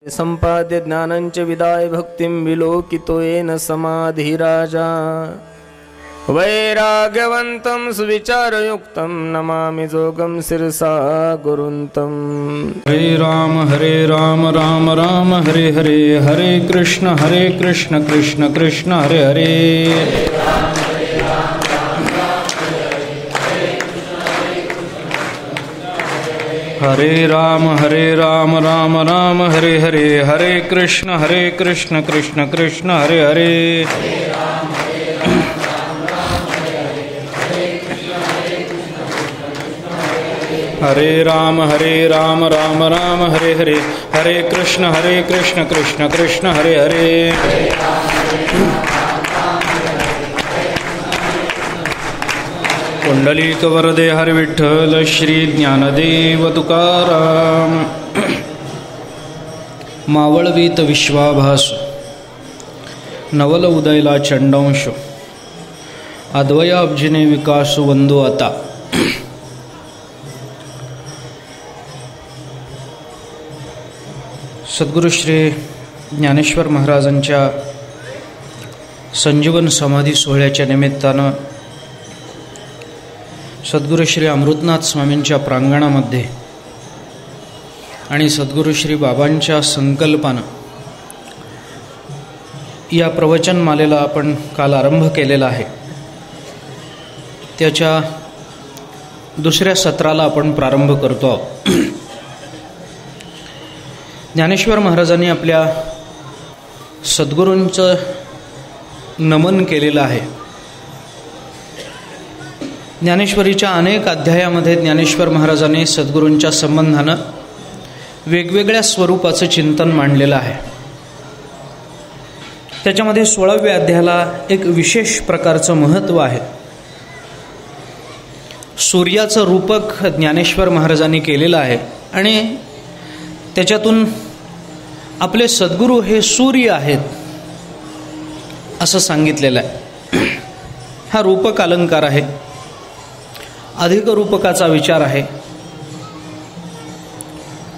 संपाद्य ज्ञानंच विदाय भक्तिं विलोकितो येन समाधिराजा वैराग्यवन्तं सुविचारयुक्तं नमामि जोगं शिरसा गुरुन्तं। हरे राम राम राम हरे हरे, हरे कृष्ण कृष्ण कृष्ण हरे हरे। हरे राम राम राम हरे हरे, हरे कृष्ण कृष्ण कृष्ण हरे हरे। हरे राम राम राम हरे हरे, हरे कृष्ण कृष्ण कृष्ण हरे हरे। पुंडलिक वरदे हर विठ्ठल श्री ज्ञानदेव तुकाराम। मावळवीत विश्वाभास नवल उदयला चंडांश, अद्वयाब्जिने विकास वंदो आता। सद्गुरु श्री ज्ञानेश्वर महाराजांच्या संजीवन समाधी सोहळ्याच्या निमित्तानं सद्गुरु श्री अमृतनाथ स्वामींच्या प्रांगणामध्ये आणि सद्गुरु श्री बाबांच्या संकल्पानं या प्रवचनमालेला आपण काल आरंभ केलेला आहे। त्याच्या दुसऱ्या सत्राला आपण प्रारंभ करतो आहोत। ज्ञानेश्वर महाराजांनी आपल्या सद्गुरूंचं नमन केलेलं आहे। ज्ञानेश्वरीच्या अनेक अध्यायामध्ये ज्ञानेश्वर महाराजांनी सद्गुरूंच्या संबंधानं वेगवेगळ्या स्वरूपाचं चिंतन मांडलेलं आहे। त्याच्यामध्ये 16व्या अध्यायाला एक विशेष प्रकारचं महत्त्व आहे। सूर्याचं रूपक ज्ञानेश्वर महाराजांनी केलेलं आहे आणि त्याच्यातून आपले सद्गुरू हे सूर्य आहेत असं सांगितलेलं आहे। हा रूपक अलंकार आहे, अधिक रूपकाचा विचार आहे।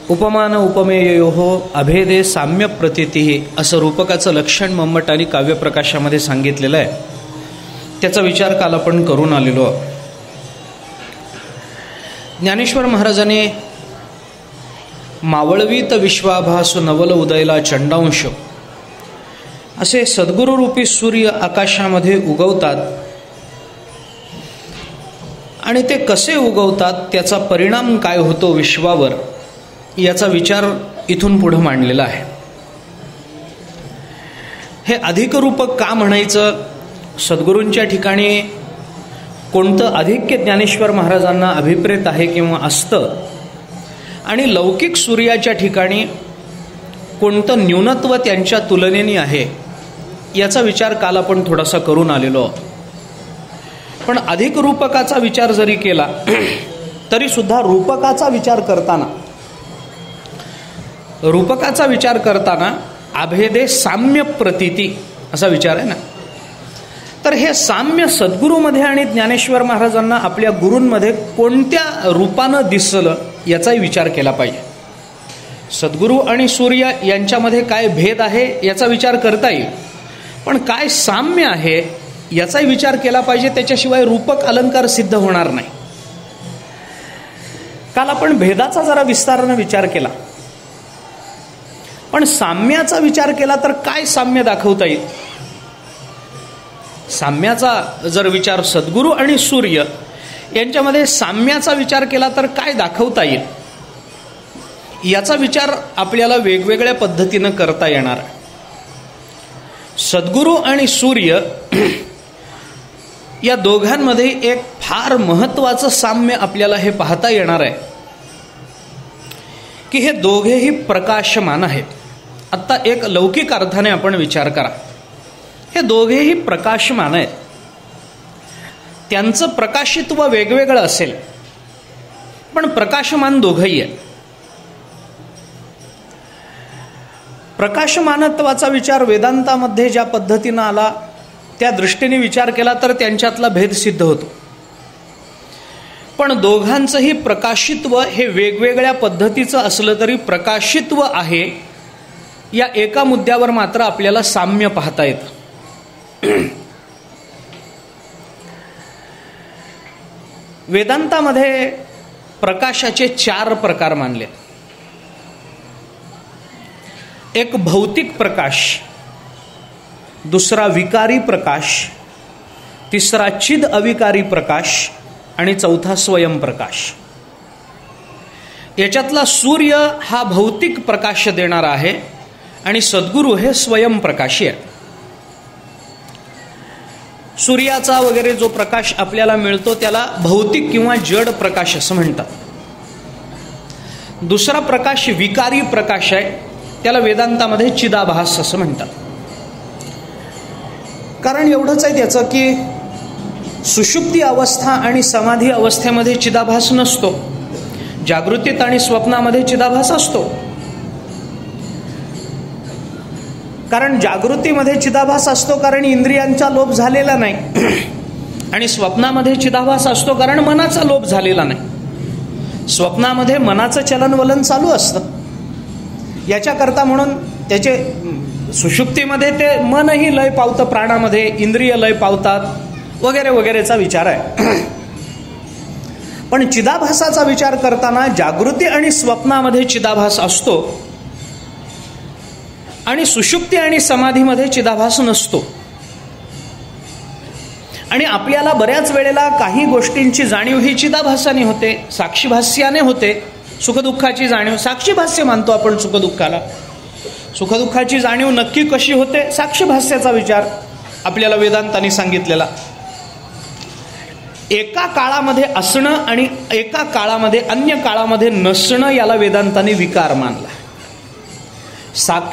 उपमान उपमेयोः अभेदे साम्य प्रतीतिः असं रूपकाचं लक्षण मम्मटाने काव्यप्रकाशामध्ये सांगितलेलं आहे। त्याचा विचार काल आपण करून आलेलो आहोत। ज्ञानेश्वर महाराजांनी मावळवीत विश्वाभासु नवल उदयला चंडांश असे सद्गुरूरूपी सूर्य आकाशामध्ये उगवतात आणि ते कसे उगवतात, त्याचा परिणाम काय होतो विश्वावर, याचा विचार इथून पुढे मांडलेला आहे। हे अधिक रूपक का म्हणायचं? सद्गुरूंच्या ठिकाणी कोणतं अधिक्य ज्ञानेश्वर महाराजांना अभिप्रेत आहे किंवा असतं आणि लौकिक सूर्याच्या ठिकाणी कोणतं न्यूनत्व त्यांच्या तुलनेने आहे, याचा विचार काल आपण थोडासा करून आलेलो आहोत। पण अधिक रूपकाचा विचार जरी केला तरी सुद्धा रूपकाचा विचार करताना अभेदे साम्य प्रतीती असा विचार आहे ना। तर हे साम्य सद्गुरूमध्ये आणि ज्ञानेश्वर महाराजांना आपल्या गुरूंमध्ये कोणत्या रूपानं दिसलं याचाही विचार केला पाहिजे। सद्गुरू आणि सूर्य यांच्यामध्ये काय भेद आहे याचा विचार करता येईल, पण काय साम्य आहे याचाही विचार केला पाहिजे। त्याच्याशिवाय रूपक अलंकार सिद्ध होणार नाही। काल आपण भेदाचा जरा विस्ताराने विचार केला, पण साम्याचा विचार केला तर काय साम्य दाखवता येईल? साम्याचा जर विचार सद्गुरू आणि सूर्य यांच्यामध्ये साम्याचा विचार केला तर काय दाखवता येईल, याचा विचार आपल्याला वेगवेगळ्या पद्धतीनं करता येणार आहे। सद्गुरू आणि सूर्य या दोघांमध्ये एक फार महत्त्वाचं साम्य आपल्याला हे पाहता येणार आहे की हे दोघेही प्रकाशमान आहेत। आता एक लौकिक अर्थाने आपण विचार करा, हे दोघेही प्रकाशमान आहेत। त्यांचं प्रकाशित्व वेगवेगळं असेल पण प्रकाशमान दोघंही आहेत। प्रकाशमानत्वाचा विचार वेदांतामध्ये ज्या पद्धतीनं आला त्या दृष्टीने विचार केला तर त्यांच्यातला भेद सिद्ध होतो। पण दोघांचंही प्रकाशित्व हे वेगवेगळ्या पद्धतीचं असलं तरी प्रकाशित्व आहे या एका मुद्द्यावर मात्र आपल्याला साम्य पाहता येतं. वेदांतामध्ये प्रकाशाचे 4 प्रकार मानले. एक भौतिक प्रकाश, दुसरा विकारी प्रकाश, तिसरा चिद अविकारी प्रकाश आणि चौथा स्वयंप्रकाश. याच्यातला सूर्य हा भौतिक प्रकाश देणारा आहे आणि सद्गुरू हे स्वयंप्रकाशी आहे. सूर्याचा वगैरे जो प्रकाश आपल्याला मिळतो त्याला भौतिक किंवा जड प्रकाश असं म्हणतात. दुसरा प्रकाश विकारी प्रकाश आहे, त्याला वेदांतामध्ये चिदाभास असं म्हणतात. कारण एवढंच आहे त्याचं की सुषुप्ती अवस्था आणि समाधी अवस्थेमध्ये चिदाभास नसतो, जागृतीत आणि स्वप्नामध्ये चिदाभास असतो. कारण जागृतीमध्ये चिदाभास असतो कारण इंद्रियांचा लोभ झालेला नाही, आणि स्वप्नामध्ये चिदाभास असतो कारण मनाचा लोभ झालेला नाही. स्वप्नामध्ये मनाचं चलनवलन चालू असतं. याच्याकरता म्हणून त्याचे सुषुप्तीमध्ये ते मनही लय पावतं, प्राणामध्ये इंद्रिय लय पावतात वगैरे वगैरेचा विचार आहे. पण चिदाभासाचा विचार करताना जागृती आणि स्वप्नामध्ये चिदाभास असतो आणि सुषुप्ती आणि समाधीमध्ये चिदाभास नसतो. आणि आपल्याला बऱ्याच वेळेला काही गोष्टींची जाणीव ही चिदाभासाने होते, साक्षीभास्याने होते. सुखदुःखाची जाणीव साक्षीभास्य मानतो आपण सुखदुःखाला. सुखदुःखाची जाणीव नक्की कशी होते? साक्षीभास्याचा विचार आपल्याला वेदांतांनी सांगितलेला. एका काळामध्ये असणं आणि एका काळामध्ये अन्य काळामध्ये नसणं याला वेदांतांनी विकार मानला.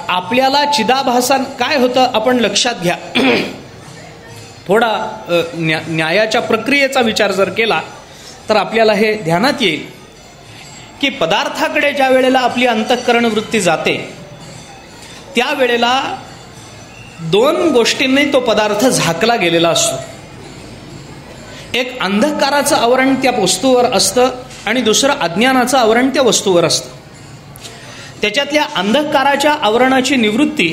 आपल्याला चिदाभासान काय होतं आपण लक्षात घ्या. थोडा न्यायाच्या प्रक्रियेचा विचार जर केला तर आपल्याला हे ध्यानात येईल की पदार्थाकडे ज्या वेळेला आपली अंतःकरण वृत्ती जाते त्यावेळेला 2 गोष्टींनी तो पदार्थ झाकला गेलेला असतो. एक अंधकाराचं आवरण त्या वस्तूवर असतं आणि दुसरं अज्ञानाचं आवरण त्या वस्तूवर असतं. त्याच्यातल्या अंधकाराच्या आवरणाची निवृत्ती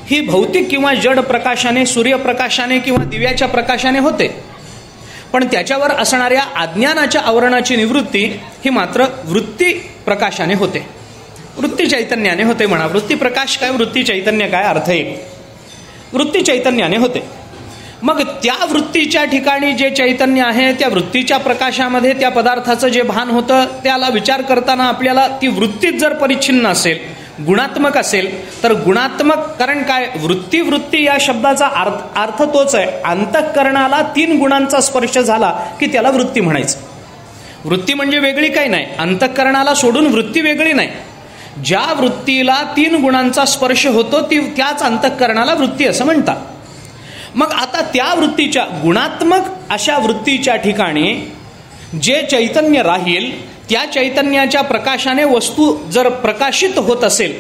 ही भौतिक किंवा जड प्रकाशाने, सूर्यप्रकाशाने किंवा दिव्याच्या प्रकाशाने होते. पण त्याच्यावर असणाऱ्या अज्ञानाच्या आवरणाची निवृत्ती ही मात्र वृत्ती प्रकाशाने होते, वृत्ती चैतन्याने होते. म्हणा वृत्ती प्रकाश काय, वृत्ती चैतन्य काय, अर्थ एक. वृत्ती चैतन्याने होते. मग त्या वृत्तीच्या ठिकाणी जे चैतन्य आहे त्या वृत्तीच्या प्रकाशामध्ये त्या पदार्थाचं जे भान होतं त्याला विचार करताना आपल्याला ती वृत्तीच जर परिच्छिन्न असेल, गुणात्मक असेल तर गुणात्मक. कारण काय, वृत्ती या शब्दाचा अर्थ तोच आहे. अंतःकरणाला 3 गुणांचा स्पर्श झाला की त्याला वृत्ती म्हणायचं. वृत्ती म्हणजे वेगळी काही नाही, अंतःकरणाला सोडून वृत्ती वेगळी नाही. ज्या वृत्तीला 3 गुणांचा स्पर्श होतो त्याच अंतःकरणाला वृत्ती असं म्हणतात. मग आता त्या वृत्तीच्या गुणात्मक अशा वृत्तीच्या ठिकाणी जे चैतन्य राहील त्या चैतन्याच्या प्रकाशाने वस्तू जर प्रकाशित होत असेल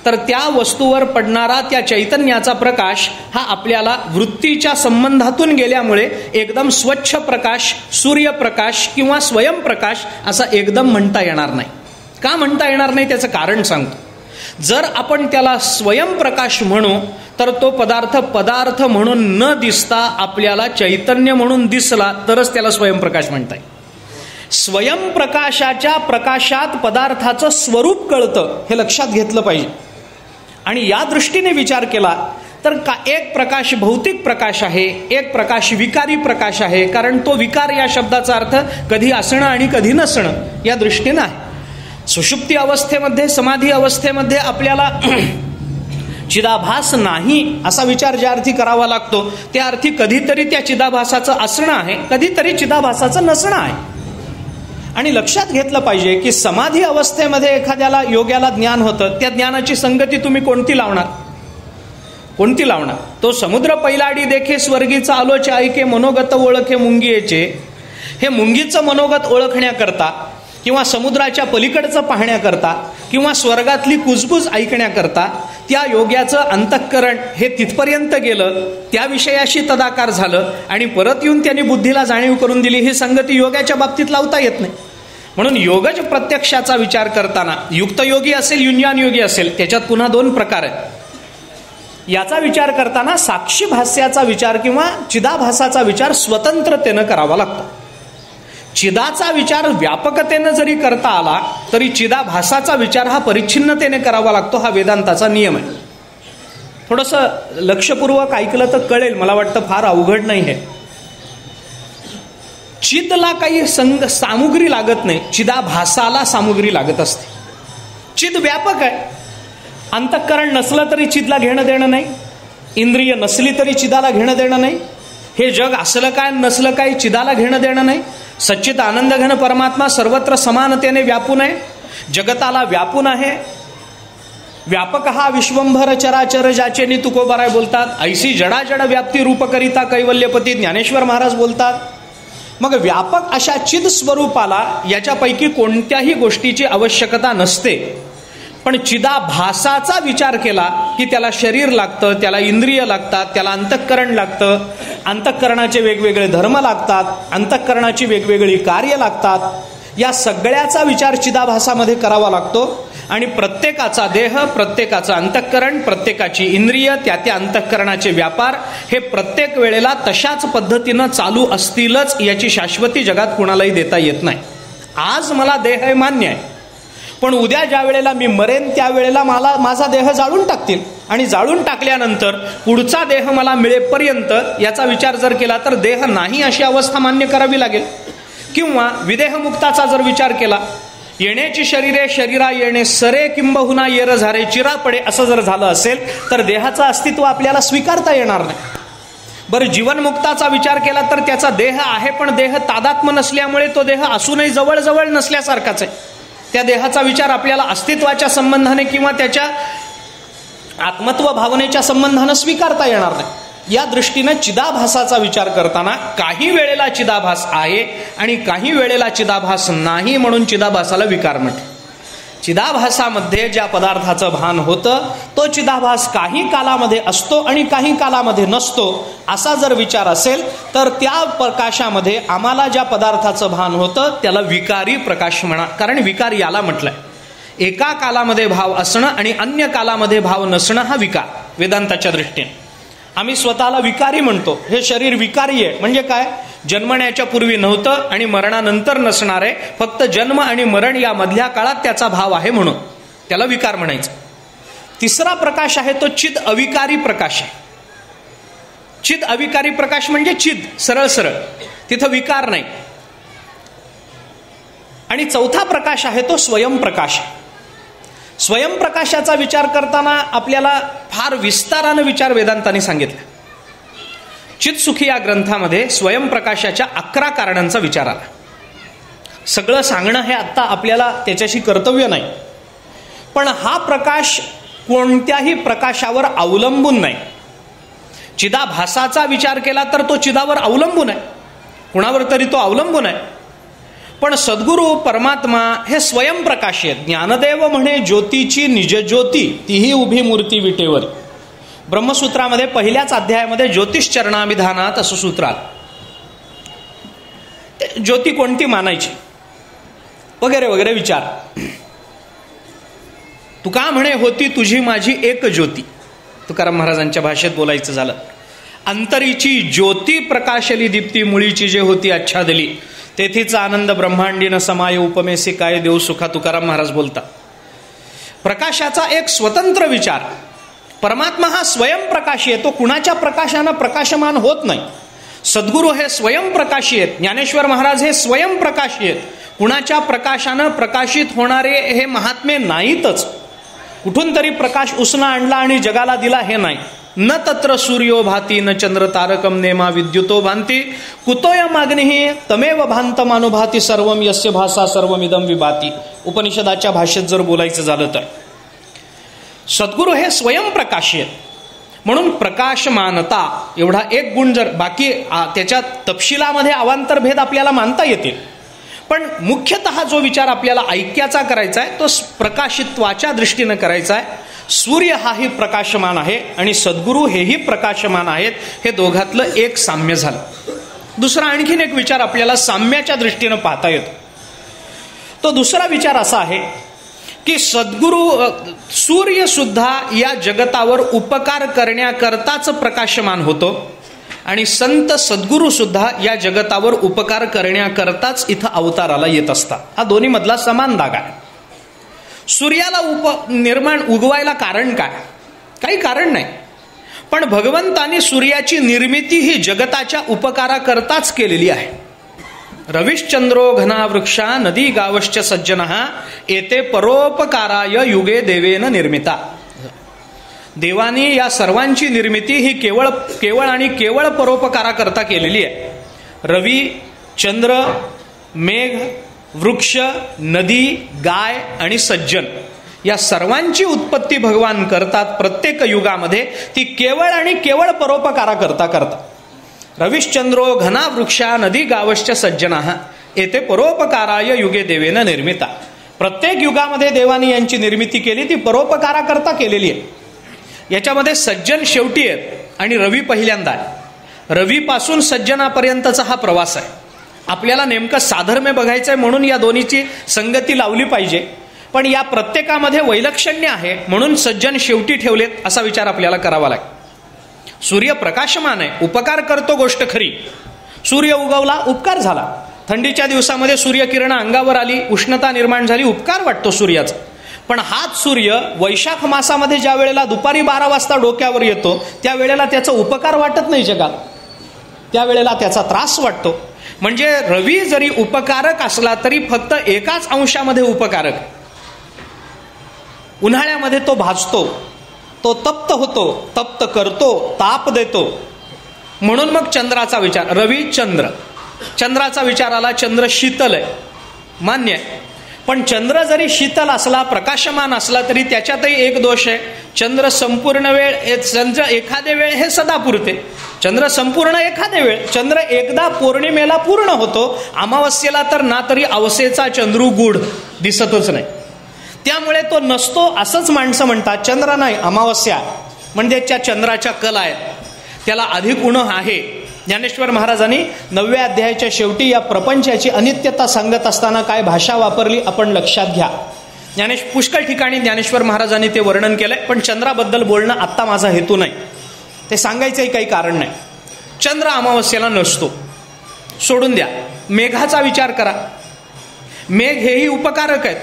तर त्या वस्तूवर पडणारा त्या चैतन्याचा प्रकाश हा आपल्याला वृत्तीच्या संबंधातून गेल्यामुळे एकदम स्वच्छ प्रकाश, सूर्यप्रकाश किंवा स्वयंप्रकाश असा एकदम म्हणता येणार नाही. का म्हणता येणार नाही त्याचं कारण सांगतो. जर आपण त्याला स्वयंप्रकाश म्हणू तर तो पदार्थ म्हणून न दिसता आपल्याला चैतन्य म्हणून दिसला तरच त्याला स्वयंप्रकाश म्हणता येईल. स्वयंप्रकाशाच्या प्रकाशात पदार्थाचं स्वरूप कळतं हे लक्षात घेतलं पाहिजे. आणि या दृष्टीने विचार केला तर एक प्रकाश भौतिक प्रकाश आहे, एक प्रकाश विकारी प्रकाश आहे. कारण तो विकार या शब्दाचा अर्थ कधी असणं आणि कधी नसणं या दृष्टीनं आहे. सुषुप्ती अवस्थेमध्ये, समाधी अवस्थेमध्ये आपल्याला चिदाभास नाही असा विचार ज्या अर्थी करावा लागतो त्या अर्थी कधीतरी त्या चिदाभासाचं असणं आहे, कधीतरी चिदाभासाचं नसणं आहे. आणि लक्षात घेतलं पाहिजे की समाधी अवस्थेमध्ये एखाद्याला योग्याला ज्ञान होतं, त्या ज्ञानाची संगती तुम्ही कोणती लावणार? तो समुद्र पैलाडी देखे स्वर्गीचा आलोचे ऐके मनोगत ओळखे मुंगीचे. हे मुंगीचं मनोगत ओळखण्याकरता किंवा समुद्राच्या पलीकडचं पाहण्याकरता किंवा स्वर्गातली कुजबुज ऐकण्याकरता त्या योग्याचं अंतःकरण हे तिथपर्यंत गेलं, त्या विषयाशी तदाकार झालं आणि परत येऊन त्यांनी बुद्धीला जाणीव करून दिली. ही संगती योगाच्या बाबतीत लावता येत नाही. म्हणून योगज प्रत्यक्षाचा विचार करताना युक्तयोगी असेल, युंजान योगी असेल, त्याच्यात पुन्हा 2 प्रकार आहेत. याचा विचार करताना साक्षी भाष्याचा विचार किंवा चिदाभासाचा विचार स्वतंत्रतेनं करावा लागतो. चिदाचा विचार व्यापकतेनं जरी करता आला तरी चिदाभासाचा विचार हा परिच्छिन्नतेने करावा लागतो. हा वेदांताचा नियम आहे. थोडंसं लक्षपूर्वक ऐकलं तर कळेल. मला वाटतं फार अवघड नाही आहे. चिदला काही सामुग्री लागत नाही, चिदाभासाला सामुग्री लागत असते. चिद व्यापक आहे. अंतःकरण नसलं तरी चिदला घेणं देणं नाही, इंद्रिय नसली तरी चिदाला घेणं देणं नाही, हे जग असलं काय नसलं काय चिदाला घेणं देणं नाही. सच्चित आनंद घन परमात्मा सर्वत्र समानतेने व्यापून आहे, जगताला व्यापून आहे. व्यापक हा विश्वंभर चराचर ज्याचे तुकोबाराय बोलतात. ऐसी जडाजड व्याप्ती रूप करिता कैवल्यपती ज्ञानेश्वर महाराज बोलतात. मग व्यापक अशा चिद स्वरूपाला याच्यापैकी कोणत्याही गोष्टीची आवश्यकता नसते. पण चिदाभासाचा विचार केला की त्याला शरीर लागतं, त्याला इंद्रिय लागतात, त्याला अंतःकरण लागतं, अंतःकरणाचे वेगवेगळे धर्म लागतात, अंतःकरणाची वेगवेगळी कार्य लागतात. या सगळ्याचा विचार चिदाभासामध्ये करावा लागतो. आणि प्रत्येकाचा देह, प्रत्येकाचं अंतःकरण, प्रत्येकाची इंद्रिय, त्या अंतःकरणाचे व्यापार हे प्रत्येक वेळेला तशाच पद्धतीनं चालू असतीलच याची शाश्वती जगात कुणालाही देता येत नाही. आज मला देह आहे मान्य आहे, पण उद्या ज्या वेळेला मी मरेन त्यावेळेला मला माझा देह जाळून टाकतील. आणि जाळून टाकल्यानंतर पुढचा देह मला मिळेपर्यंत याचा विचार जर केला तर देह नाही अशी अवस्था मान्य करावी लागेल. किंवा विदेहमुक्ताचा जर विचार केला, येण्याची शरीरे शरीरा येणे सरे किंबहुना येर झारे चिरा पडे असं जर झालं असेल तर देहाचं अस्तित्व आपल्याला स्वीकारता येणार नाही. बरं, जीवनमुक्ताचा विचार केला तर त्याचा देह आहे, पण देह तादात्म्य नसल्यामुळे तो देह असूनही जवळजवळ नसल्यासारखाच आहे. त्या देहाचा विचार आपल्याला अस्तित्वाच्या संबंधाने किंवा त्याच्या आत्मत्व भावनेच्या संबंधाने स्वीकारता येणार नाही. या दृष्टीने चिदाभासाचा विचार करताना काही वेळेला चिदाभास आहे आणि काही वेळेला चिदाभास नाही, म्हणून चिदाभासाला विकार म्हटलं. चिदाभासामध्ये ज्या पदार्थाचं भान होतं तो चिदाभास काही कालामध्ये असतो आणि काही कालामध्ये नसतो. असा जर विचार असेल तर त्या प्रकाशामध्ये आम्हाला ज्या पदार्थाचं भान होतं त्याला विकारी प्रकाश म्हणा. कारण विकार याला म्हटलंय, एका कालामध्ये भाव असणं आणि अन्य कालामध्ये भाव नसणं हा विकार. वेदांताच्या दृष्टीने आम्ही स्वतःला विकारी म्हणतो. हे शरीर विकारी आहे म्हणजे काय? जन्मण्याच्या पूर्वी नव्हतं आणि मरणानंतर नसणार आहे, फक्त जन्म आणि मरण या मधल्या काळात त्याचा भाव आहे म्हणून त्याला विकार म्हणायचं. तिसरा प्रकाश आहे तो चिद अविकारी प्रकाश आहे. चिद अविकारी प्रकाश म्हणजे चिद सरळ सरळ, तिथं विकार नाही. आणि चौथा प्रकाश आहे तो स्वयंप्रकाश. स्वयंप्रकाशाचा विचार करताना आपल्याला फार विस्तारानं विचार वेदांतांनी सांगितला. चित्सुखी या ग्रंथामध्ये स्वयंप्रकाशाच्या 11 कारणांचा विचार आला. सगळं सांगणं हे आत्ता आपल्याला त्याच्याशी कर्तव्य नाही, पण हा प्रकाश कोणत्याही प्रकाशावर अवलंबून नाही. चिदाभासाचा विचार केला तर तो चिदावर अवलंबून आहे, कुणावर तरी तो अवलंबून आहे. पण सद्गुरू परमात्मा हे स्वयंप्रकाशी आहेत. ज्ञानदेव म्हणे ज्योतीची निजज्योती तीही उभी मूर्ती विटेवर. ब्रह्मसूत्रामध्ये पहिल्याच अध्यायामध्ये ज्योतिष चरणाभिधानात असं सूत्र आलं. ज्योती कोणती मानायची वगैरे वगैरे विचार. तुका म्हणे होती तुझी माझी एक ज्योती. तुकाराम महाराजांच्या भाषेत बोलायचं झालं, अंतरीची ज्योती प्रकाशली दीप्ती मुळीची जे होती आच्छादली तेथीचा आनंद ब्रह्मांडीन समाय उपमेसी काय देऊ सुखा. तुकाराम महाराज बोलतात. प्रकाशाचा एक स्वतंत्र विचार. परमात्मा हा स्वयंप्रकाशी आहे, तो कुणाच्या प्रकाशानं प्रकाशमान होत नाही. सद्गुरू हे स्वयंप्रकाशी आहेत, ज्ञानेश्वर महाराज हे स्वयंप्रकाशी आहेत. कुणाच्या प्रकाशानं प्रकाशित होणारे हे महात्मे नाहीतच. कुठून तरी प्रकाश उसना आणला आणि जगाला दिला हे नाही. न तत्र सूर्यो भाती न चंद्र तारकम नेमा विद्युतो भांती कुतोय मागणी तमेव भांतमानुभाती सर्वम यस्य भाषा सर्वमिदम विभाती. उपनिषदाच्या भाषेत जर बोलायचं झालं तर सद्गुरू हे स्वयंप्रकाशी आहेत. म्हणून प्रकाशमानता एवढा एक गुण जर, बाकी त्याच्यात तपशिलामध्ये अवांतर भेद आपल्याला मानता येतील, पण मुख्यतः जो विचार आपल्याला ऐक्याचा करायचा आहे तो प्रकाशित्वाच्या दृष्टीनं करायचा आहे. सूर्य हाही प्रकाशमान आहे आणि सद्गुरू हेही प्रकाशमान आहेत. हे दोघातलं एक साम्य झालं. दुसरा आणखीन एक विचार आपल्याला साम्याच्या दृष्टीनं पाहता येतो. तो दुसरा विचार असा आहे की सद्गुरू सूर्य सुद्धा या जगतावर उपकार करण्याकरताच प्रकाशमान होतो आणि संत सद्गुरू सुद्धा या जगतावर उपकार करण्याकरताच इथं अवताराला येत असतात. हा दोन्ही मधला समान धागा आहे. सूर्याला उगवायला कारण काय? काही कारण नाही, पण भगवंतानी सूर्याची निर्मिती ही जगताच्या उपकाराकरताच केलेली आहे. रविश्चंद्रो घना वृक्षा नदी गावश्च सज्जनः एते परोपकाराय युगे देवेन निर्मिता. देवानी या सर्वांची निर्मिती ही केवळ आणि केवळ परोपकाराकरता केलेली आहे. रवी, चंद्र, मेघ, वृक्ष, नदी, गाय आणि सज्जन या सर्वांची उत्पत्ती भगवान करतात प्रत्येक युगामध्ये. ती केवळ आणि केवळ परोपकाराकरता करतात. रविश्चंद्रो घना वृक्षा नदी गावश्च सज्जनः येथे परोपकाराय युगे देवेन निर्मिता. प्रत्येक युगामध्ये देवानी यांची निर्मिती केली, ती परोपकाराकरता केलेली आहे. याच्यामध्ये सज्जन शेवटी आहेत आणि रवी पहिल्यांदा आहे. रवीपासून सज्जनापर्यंतचा हा प्रवास आहे. आपल्याला नेमकं साधर्म्य बघायचं आहे म्हणून या दोन्हीची संगती लावली पाहिजे, पण या प्रत्येकामध्ये वैलक्षण्य आहे म्हणून सज्जन शेवटी ठेवलेत असा विचार आपल्याला करावा लागेल. सूर्य प्रकाशमान आहे, उपकार करतो, गोष्ट खरी. सूर्य उगवला, उपकार झाला. थंडीच्या दिवसामध्ये सूर्यकिरण अंगावर आली, उष्णता निर्माण झाली, उपकार वाटतो सूर्याचा. पण हाच सूर्य वैशाख मासामध्ये ज्या वेळेला दुपारी 12 वाजता डोक्यावर येतो त्यावेळेला त्याचा उपकार वाटत नाही जगात, त्यावेळेला त्याचा त्रास वाटतो. म्हणजे रवी जरी उपकारक असला तरी फक्त एकाच अंशामध्ये उपकारक. उन्हाळ्यामध्ये तो भाजतो, तो तप्त होतो, तप्त करतो, ताप देतो. म्हणून मग चंद्राचा विचार, रवी चंद्र, चंद्राचा विचार आला. चंद्र शीतल आहे, मान्य आहे, पण चंद्र जरी शीतल असला, प्रकाशमान असला तरी त्याच्यातही एक दोष आहे. चंद्र संपूर्ण वेळ, चंद्र एखाद्या वेळ हे सदा पुरते. चंद्र संपूर्ण एखाद्या वेळ, चंद्र एकदा पौर्णिमेला पूर्ण होतो, अमावस्येला तर ना तरी अवसेचा चंद्रू गूढ दिसतच नाही, त्यामुळे तो नसतो असंच माणसं म्हणतात. चंद्र नाही, अमावस्या म्हणजे त्या चंद्राच्या कला आहेत, त्याला अधिक उण आहे. ज्ञानेश्वर महाराजांनी 9व्या अध्यायाच्या शेवटी या प्रपंचाची अनित्यता सांगत असताना काय भाषा वापरली आपण लक्षात घ्या. पुष्कळ ठिकाणी ज्ञानेश्वर महाराजांनी ते वर्णन केलंय, पण चंद्राबद्दल बोलणं आत्ता माझा हेतू नाही, ते सांगायचंही काही कारण नाही. चंद्र अमावस्येला नसतो, सोडून द्या. मेघाचा विचार करा. मेघ हेही उपकारक आहेत,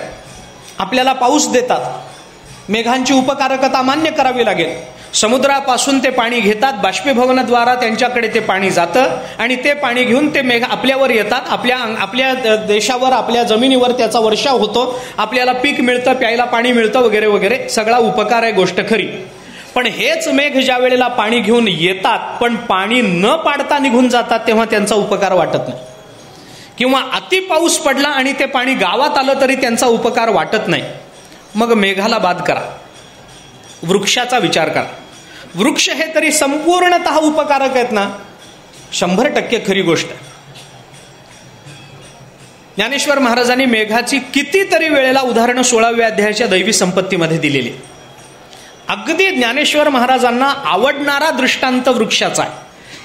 आपल्याला पाऊस देतात. मेघांची उपकारकता मान्य करावी लागेल. समुद्रापासून ते पाणी घेतात, बाष्पीभवनाद्वारा त्यांच्याकडे ते पाणी जातं आणि ते पाणी घेऊन ते मेघ आपल्यावर येतात. आपल्या देशावर, आपल्या जमिनीवर त्याचा वर्षाव होतो, आपल्याला पीक मिळतं, प्यायला पाणी मिळतं, वगैरे वगैरे. सगळा उपकार आहे, गोष्ट खरी. पण हेच मेघ ज्या वेळेला पाणी घेऊन येतात पण पाणी न पाडता निघून जातात तेव्हा त्यांचा उपकार वाटत नाही. किंवा अति पाऊस पडला आणि ते पाणी गावात आलं तरी त्यांचा उपकार वाटत नाही. मग मेघाला बाद करा, वृक्षाचा विचार करा. वृक्ष हे तरी संपूर्णतः उपकारक आहेत ना, 100% खरी गोष्ट आहे. ज्ञानेश्वर महाराजांनी मेघाची कितीतरी वेळेला उदाहरणं 16व्या अध्यायाच्या दैवी संपत्तीमध्ये दिलेली. अगदी ज्ञानेश्वर महाराजांना आवडणारा दृष्टांत वृक्षाचा आहे,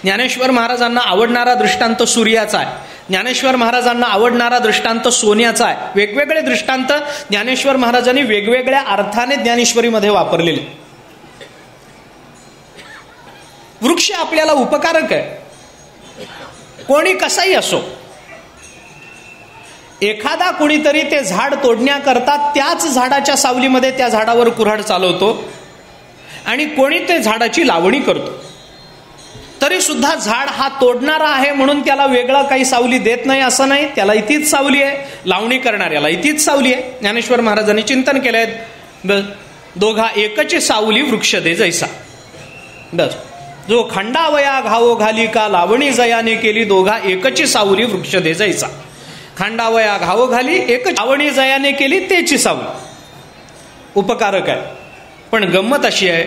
ज्ञानेश्वर महाराजांना आवडणारा दृष्टांत सूर्याचा आहे, ज्ञानेश्वर महाराजांना आवडणारा दृष्टांत सोन्याचा आहे. वेगवेगळे दृष्टांत ज्ञानेश्वर महाराजांनी वेगवेगळ्या अर्थाने ज्ञानेश्वरीमध्ये वापरलेले. वृक्ष आपल्याला उपकारक आहे, कोणी कसाही असो. एखादा कोणीतरी ते झाड तोडण्याकरता त्याच झाडाच्या सावलीमध्ये त्या झाडावर कुऱ्हाड चालवतो आणि कोणी ते झाडाची लावणी करतो, तरी सुद्धा झाड हा तोडणारा आहे म्हणून त्याला वेगळा काही सावली देत नाही असं नाही. त्याला इतीच सावली आहे, लावणी करणाऱ्याला इतीच सावली आहे. ज्ञानेश्वर महाराजांनी चिंतन केलंय, दोघा एकची सावली वृक्ष दे जैसा. बस, जो खंडावया घावो घाली का लावणी जयाने केली, दोघा एकची सावली वृक्ष दे जैसा. खंडावया घावो घाली, एक लावणी जयाने केली तेची सावली. उपकारक आहे. पण गंमत अशी आहे,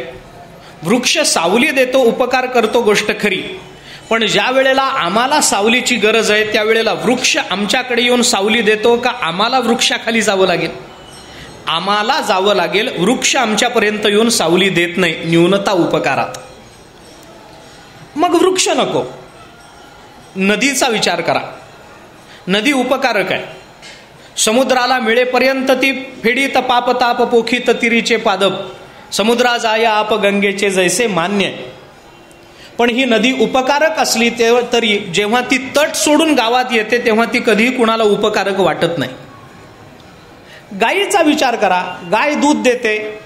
वृक्ष सावली देतो, उपकार करतो, गोष्ट खरी. पण ज्या वेळेला आम्हाला सावलीची गरज आहे त्यावेळेला वृक्ष आमच्याकडे येऊन सावली देतो का आम्हाला वृक्षाखाली जावं लागेल? आम्हाला जावं लागेल. वृक्ष आमच्यापर्यंत येऊन सावली देत नाही, न्यूनता उपकारात. मग वृक्ष नको, नदीचा विचार करा. नदी उपकारक आहे. समुद्राला मिळेपर्यंत ती फेडीत पाप ताप पोखीत तिरीचे पादप, समुद्रा जाया आप गंगेचे जैसे मान्य. पण ही नदी उपकारक असली तरी जेव्हा ती तट सोडून गावात येते तेव्हा ती कधीही कुणाला उपकारक वाटत नाही. गायीचा विचार करा, गाय दूध देते,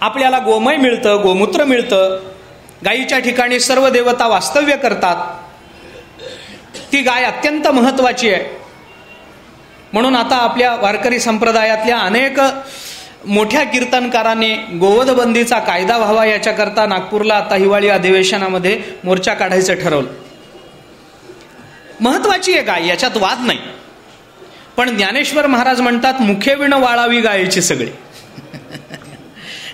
आपल्याला गोमय मिळतं, गोमूत्र मिळतं, गायीच्या ठिकाणी सर्व देवता वास्तव्य करतात, ती गाय अत्यंत महत्वाची आहे. म्हणून आता आपल्या वारकरी संप्रदायातल्या अनेक मोठ्या कीर्तनकारांनी गोवधबंदीचा कायदा व्हावा याच्याकरता नागपूरला आता हिवाळी अधिवेशनामध्ये मोर्चा काढायचं ठरवलं. महत्वाची आहे गाय, याच्यात वाद नाही. पण ज्ञानेश्वर महाराज म्हणतात मुखेविण वाळावी गायीची सगळी.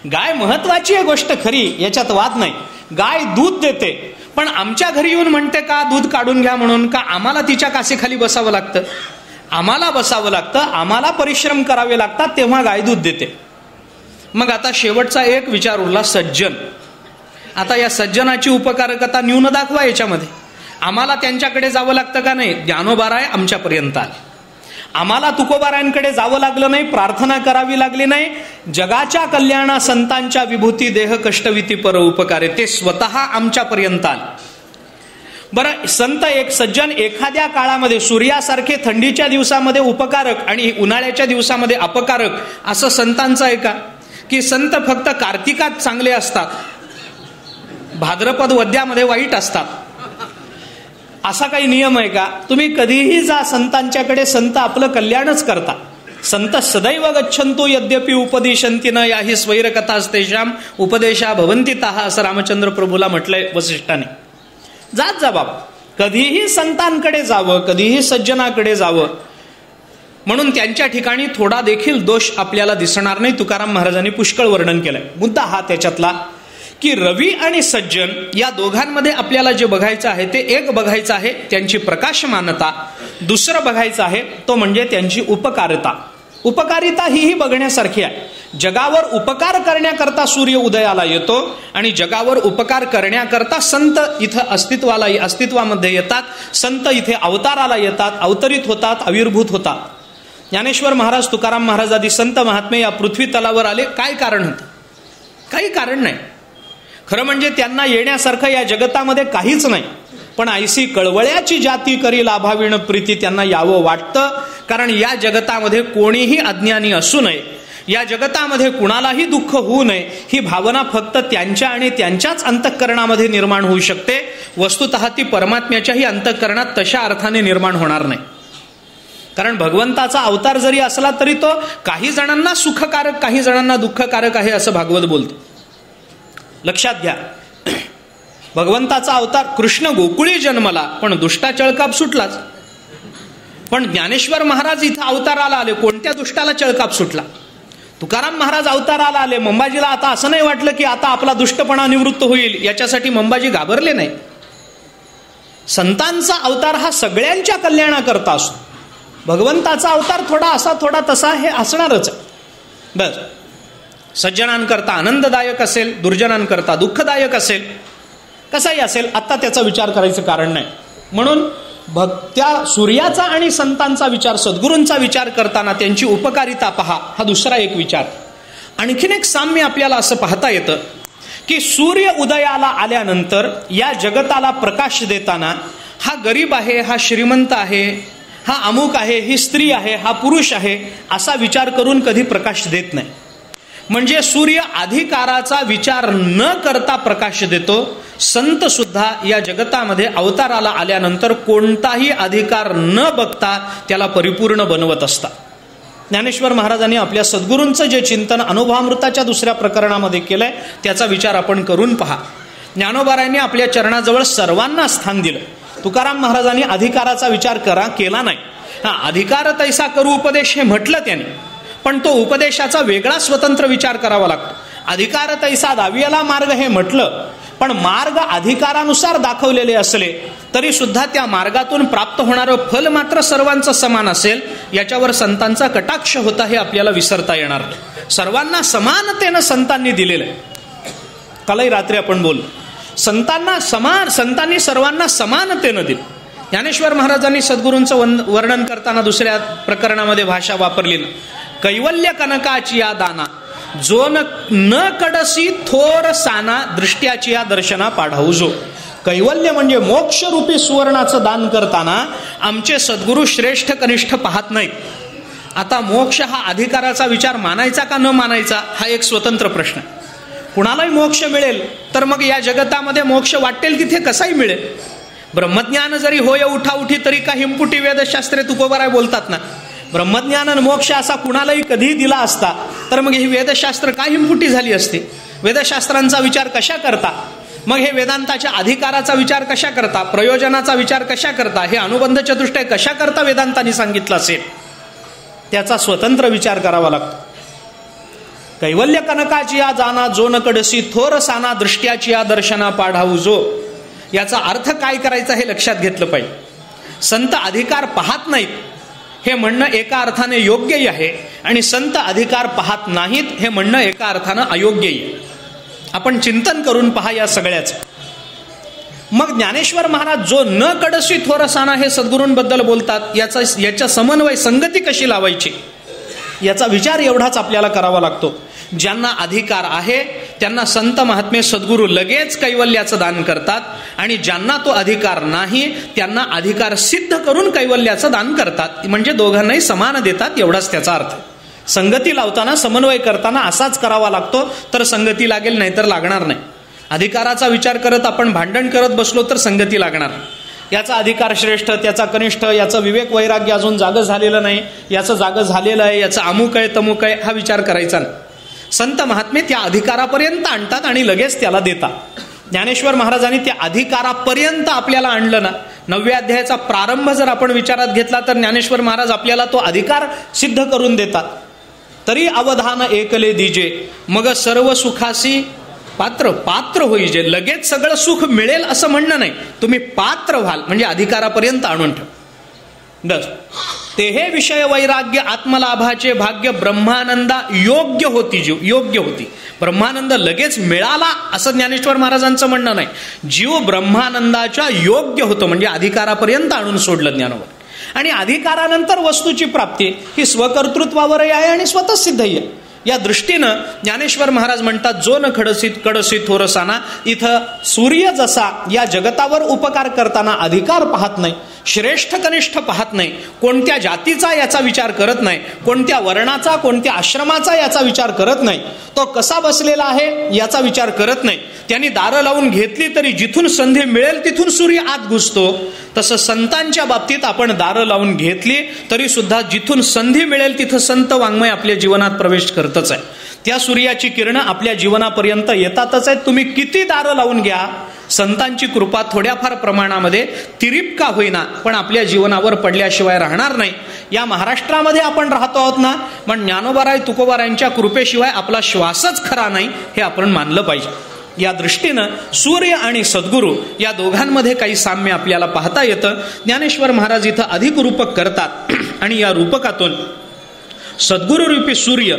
गाय महत्वाची आहे गोष्ट खरी, याच्यात वाद नाही. गाय दूध देते, पण आमच्या घरी येऊन म्हणते का दूध काढून घ्या म्हणून, का आम्हाला तिच्या कासेखाली बसावं लागतं? आम्हाला बसावं लागतं, आम्हाला परिश्रम करावे लागतात, तेव्हा गाय दूध देते. मग आता शेवटचा एक विचार उरला, सज्जन. आता या सज्जनाची उपकारकता न्यून दाखवा याच्यामध्ये. आम्हाला त्यांच्याकडे जावं लागतं का नाही? ज्ञानोबाराय आमच्यापर्यंत आले, आम्हाला तुकोबारायांकडे जावं लागलं नाही, प्रार्थना करावी लागली नाही. जगाच्या कल्याणा संतांच्या विभूती देह कष्टविती पर उपकारे, ते स्वतः आमच्यापर्यंत आले. बरं, संत एक सज्जन एखाद्या काळामध्ये सूर्यासारखे थंडीच्या दिवसामध्ये उपकारक आणि उन्हाळ्याच्या दिवसामध्ये अपकारक असं संतांचं आहे का? की संत फक्त कार्तिकात चांगले असतात, भाद्रपद वद्यामध्ये वाईट असतात, असा काही नियम आहे का? तुम्ही कधीही जा संतांच्याकडे, संत आपलं कल्याणच करतात. संत सदैव गच्छन्तु यद्यपि उपदिशन्ति न याही स्वैरकथास्तेषाम उपदेशा भवन्ति ताः, असं रामचंद्र प्रभूला म्हटलंय वसिष्ठाने. जात जा बाबा, कधीही संतांकडे जावं, कधीही सज्जनाकडे जावं. म्हणून त्यांच्या ठिकाणी थोडा देखील दोष आपल्याला दिसणार नाही. तुकाराम महाराजांनी पुष्कळ वर्णन केलंय. मुद्दा हा त्याच्यातला की रवी आणि सज्जन या दोघांमध्ये आपल्याला जे बघायचं आहे ते एक बघायचं आहे त्यांची प्रकाशमानता, दुसरं बघायचं आहे तो म्हणजे त्यांची उपकारिता. उपकारिता ही बघण्यासारखी आहे. जगावर उपकार करण्याकरता सूर्य उदयाला येतो आणि जगावर उपकार करण्याकरता संत इथं अस्तित्वामध्ये येतात. संत इथे अवताराला येतात, अवतरित होतात, आविर्भूत होतात. ज्ञानेश्वर महाराज, तुकाराम महाराज आदी संत महात्मे या पृथ्वी तलावर आले, काय कारण होतं? काही कारण नाही. खरं म्हणजे त्यांना येण्यासारखं या जगतामध्ये काहीच नाही. पण ऐसी कळवळ्याची जाती करी लाभाविण प्रीती, त्यांना यावं वाटतं. कारण या जगतामध्ये कोणीही अज्ञानी असू नये, या जगतामध्ये कुणालाही दुःख होऊ नये, ही भावना फक्त त्यांच्या आणि त्यांच्याच अंतःकरणामध्ये निर्माण होऊ शकते. वस्तुतः ती परमात्म्याच्याही अंतःकरणात तशा अर्थाने निर्माण होणार नाही. कारण भगवंताचा अवतार जरी असला तरी तो काही जणांना सुखकारक, काही जणांना दुःखकारक आहे असं भागवत बोलतो. लक्षात घ्या, भगवंताचा अवतार कृष्ण गोकुळी जन्मला, पण दुष्टा चळकाप सुटलाच. पण ज्ञानेश्वर महाराज इथं अवताराला आले, कोणत्या दुष्टाला चळकाप सुटला? तुकाराम महाराज अवताराला आले. मंबाजीला आता असं नाही वाटलं की आता आपला दुष्टपणा निवृत्त होईल, याच्यासाठी मंबाजी घाबरले नाही. संतांचा अवतार हा सगळ्यांच्या कल्याणाकरता असतो. भगवंताचा अवतार थोडा असा थोडा तसा हे असणारच आहे. बस, सज्जनांकरता आनंददायक असेल, दुर्जनांकरता दुःखदायक असेल, कसाही असेल, आता त्याचा विचार करायचं कारण नाही. म्हणून त्या सूर्याचा आणि संतांचा विचार, सद्गुरूंचा विचार करताना त्यांची उपकारिता पहा, हा दुसरा एक विचार. आणखीन एक साम्य आपल्याला असं पाहता येतं की सूर्य उदयाला आल्यानंतर या जगताला प्रकाश देताना हा गरीब आहे, हा श्रीमंत आहे, हा अमुक आहे, ही स्त्री आहे, हा पुरुष आहे, असा विचार करून कधी प्रकाश देत नाही. म्हणजे सूर्य अधिकाराचा विचार न करता प्रकाश देतो. संत सुद्धा या जगतामध्ये अवताराला आल्यानंतर कोणताही अधिकार न बघता त्याला परिपूर्ण बनवत असतात. ज्ञानेश्वर महाराजांनी आपल्या सद्गुरूंचं जे चिंतन अनुभवामृताच्या दुसऱ्या प्रकरणामध्ये केलंय त्याचा विचार आपण करून पहा. ज्ञानोबारायांनी आपल्या चरणाजवळ सर्वांना स्थान दिलं. तुकाराम महाराजांनी अधिकाराचा विचार केला नाही. अधिकार तैसा करू उपदेश हे म्हटलं त्याने, पण तो उपदेशाचा वेगळा स्वतंत्र विचार करावा लागतो. अधिकार तैसा दावियाला मार्ग हे म्हटलं, पण मार्ग अधिकारानुसार दाखवलेले असले तरी सुद्धा त्या मार्गातून प्राप्त होणारं फल मात्र सर्वांचं समान असेल, याच्यावर संतांचा कटाक्ष होता हे आपल्याला विसरता येणार नाही. सर्वांना समानतेनं संतांनी दिलेलं आहे. कालही रात्री आपण बोललो, संतांनी सर्वांना समानतेनं दिलं. ज्ञानेश्वर महाराजांनी सद्गुरूंचं वर्णन करताना दुसऱ्या प्रकरणामध्ये भाषा वापरली ना, कैवल्य कनकाची या दाना जो न कडसी थोर साना दृष्ट्याची या दर्शना पाढाऊ जो. कैवल्य म्हणजे मोक्षरूपी सुवर्णाचं दान करताना आमचे सद्गुरू श्रेष्ठ कनिष्ठ पाहत नाहीत. आता मोक्ष हा अधिकाराचा विचार मानायचा का न मानायचा हा एक स्वतंत्र प्रश्न. कुणालाही मोक्ष मिळेल तर मग या जगतामध्ये मोक्ष वाटेल तिथे कसाही मिळेल. ब्रह्मज्ञान जरी होय उठाउठी तरी का हिमपुटी वेदशास्त्रे तुकोबाराय बोलतात ना. ब्रह्मज्ञान आणि मोक्ष असा कुणालाही कधीही दिला असता तर मग ही वेदशास्त्र काय हिमपुटी झाली असती. वेदशास्त्रांचा विचार कशा करता, मग हे वेदांताच्या अधिकाराचा विचार कशा करता, प्रयोजनाचा विचार कशा करता, हे अनुबंध चतुष्टय कशा करता वेदांतांनी सांगितलं असेल त्याचा स्वतंत्र विचार करावा लागतो. कैवल्य कनकाची या जाना जो न कडसी थोर साना दृष्ट्याची या दर्शना पाढाऊ जो. याचा अर्थ काय करायचा हे लक्षात घेतलं पाहिजे. संत अधिकार पाहत नाहीत हे म्हणणं एका अर्थाने योग्यही आहे आणि संत अधिकार पाहत नाहीत हे म्हणणं एका अर्थानं अयोग्यही आहे. आपण चिंतन करून पहा या सगळ्याच. मग ज्ञानेश्वर महाराज जो न कडसी थोरसाना हे सद्गुरूंबद्दल बोलतात याचा समन्वय संगती कशी लावायची याचा विचार एवढाच आपल्याला करावा लागतो. ज्यांना अधिकार आहे त्यांना संत महात्मे सद्गुरू लगेच कैवल्याचं दान करतात आणि ज्यांना तो अधिकार नाही त्यांना अधिकार सिद्ध करून कैवल्याचं दान करतात. म्हणजे दोघांनाही समान देतात एवढाच त्याचा अर्थ. संगती लावताना समन्वय करताना असाच करावा लागतो तर संगती लागेल, नाहीतर लागणार नाही. अधिकाराचा विचार करत आपण भांडण करत बसलो तर संगती लागणार. याचा अधिकार श्रेष्ठ, त्याचा कनिष्ठ, याचं विवेक वैराग्य अजून जागं झालेलं नाही, याचं जागं झालेलं आहे, याचं अमुक आहे तमुक आहे हा विचार करायचा नाही. संत महात्मे त्या अधिकारापर्यंत आणतात आणि लगेच त्याला देतात. ज्ञानेश्वर महाराजांनी त्या अधिकारापर्यंत आपल्याला आणलं ना. 9व्या अध्यायाचा प्रारंभ जर आपण विचारात घेतला तर ज्ञानेश्वर महाराज आपल्याला तो अधिकार सिद्ध करून देतात. तरी अवधान एकले दिजे मग सर्व सुखासी पात्र होईजे. लगेच सगळं सुख मिळेल असं म्हणणं नाही, तुम्ही पात्र व्हाल म्हणजे अधिकारापर्यंत आणून ठेव. ते हे विषय वैराग्य आत्मलाभाचे भाग्य ब्रह्मानंदा योग्य होती. जीव योग्य होती. ब्रह्मानंद लगेच मिळाला असं ज्ञानेश्वर महाराजांचं म्हणणं नाही. जीव ब्रह्मानंदाच्या योग्य होतं म्हणजे अधिकारापर्यंत आणून सोडलं ज्ञानोबा. आणि अधिकारानंतर वस्तूची प्राप्ती ही स्वकर्तृत्वावरही आहे आणि स्वतः सिद्धही आहे. या दृष्टीनं ज्ञानेश्वर महाराज म्हणतात जो न कडसी थोरसाना. इथं सूर्य जसा या जगतावर उपकार करताना अधिकार पाहत नाही, श्रेष्ठ कनिष्ठ पाहत नाही, कोणत्या जातीचा याचा विचार करत नाही, कोणत्या वर्णाचा कोणत्या आश्रमाचा याचा विचार करत नाही, तो कसा बसलेला आहे याचा विचार करत नाही. त्यांनी दारं लावून घेतली तरी जिथून संधी मिळेल तिथून सूर्य आत घुसतो. तसं संतांच्या बाबतीत आपण दारं लावून घेतली तरी सुद्धा जिथून संधी मिळेल तिथं संत वाङ्मय आपल्या जीवनात प्रवेश करतच आहे. त्या सूर्याची किरणं आपल्या जीवनापर्यंत येतातच आहेत. तुम्ही किती दारं लावून घ्या, संतांची कृपा थोड्याफार प्रमाणामध्ये तिरीप का होईना पण आपल्या जीवनावर पडल्याशिवाय राहणार नाही. या महाराष्ट्रामध्ये आपण राहतो आहोत ना, पण ज्ञानोबाराय तुकोबारायांच्या कृपेशिवाय आपला श्वासच खरा नाही हे आपण मानलं पाहिजे. या दृष्टीनं सूर्य आणि सद्गुरू या दोघांमध्ये काही साम्य आपल्याला पाहता येतं. ज्ञानेश्वर महाराज इथं अधिक रूपक करतात आणि या रूपकातून सद्गुरूरूपी सूर्य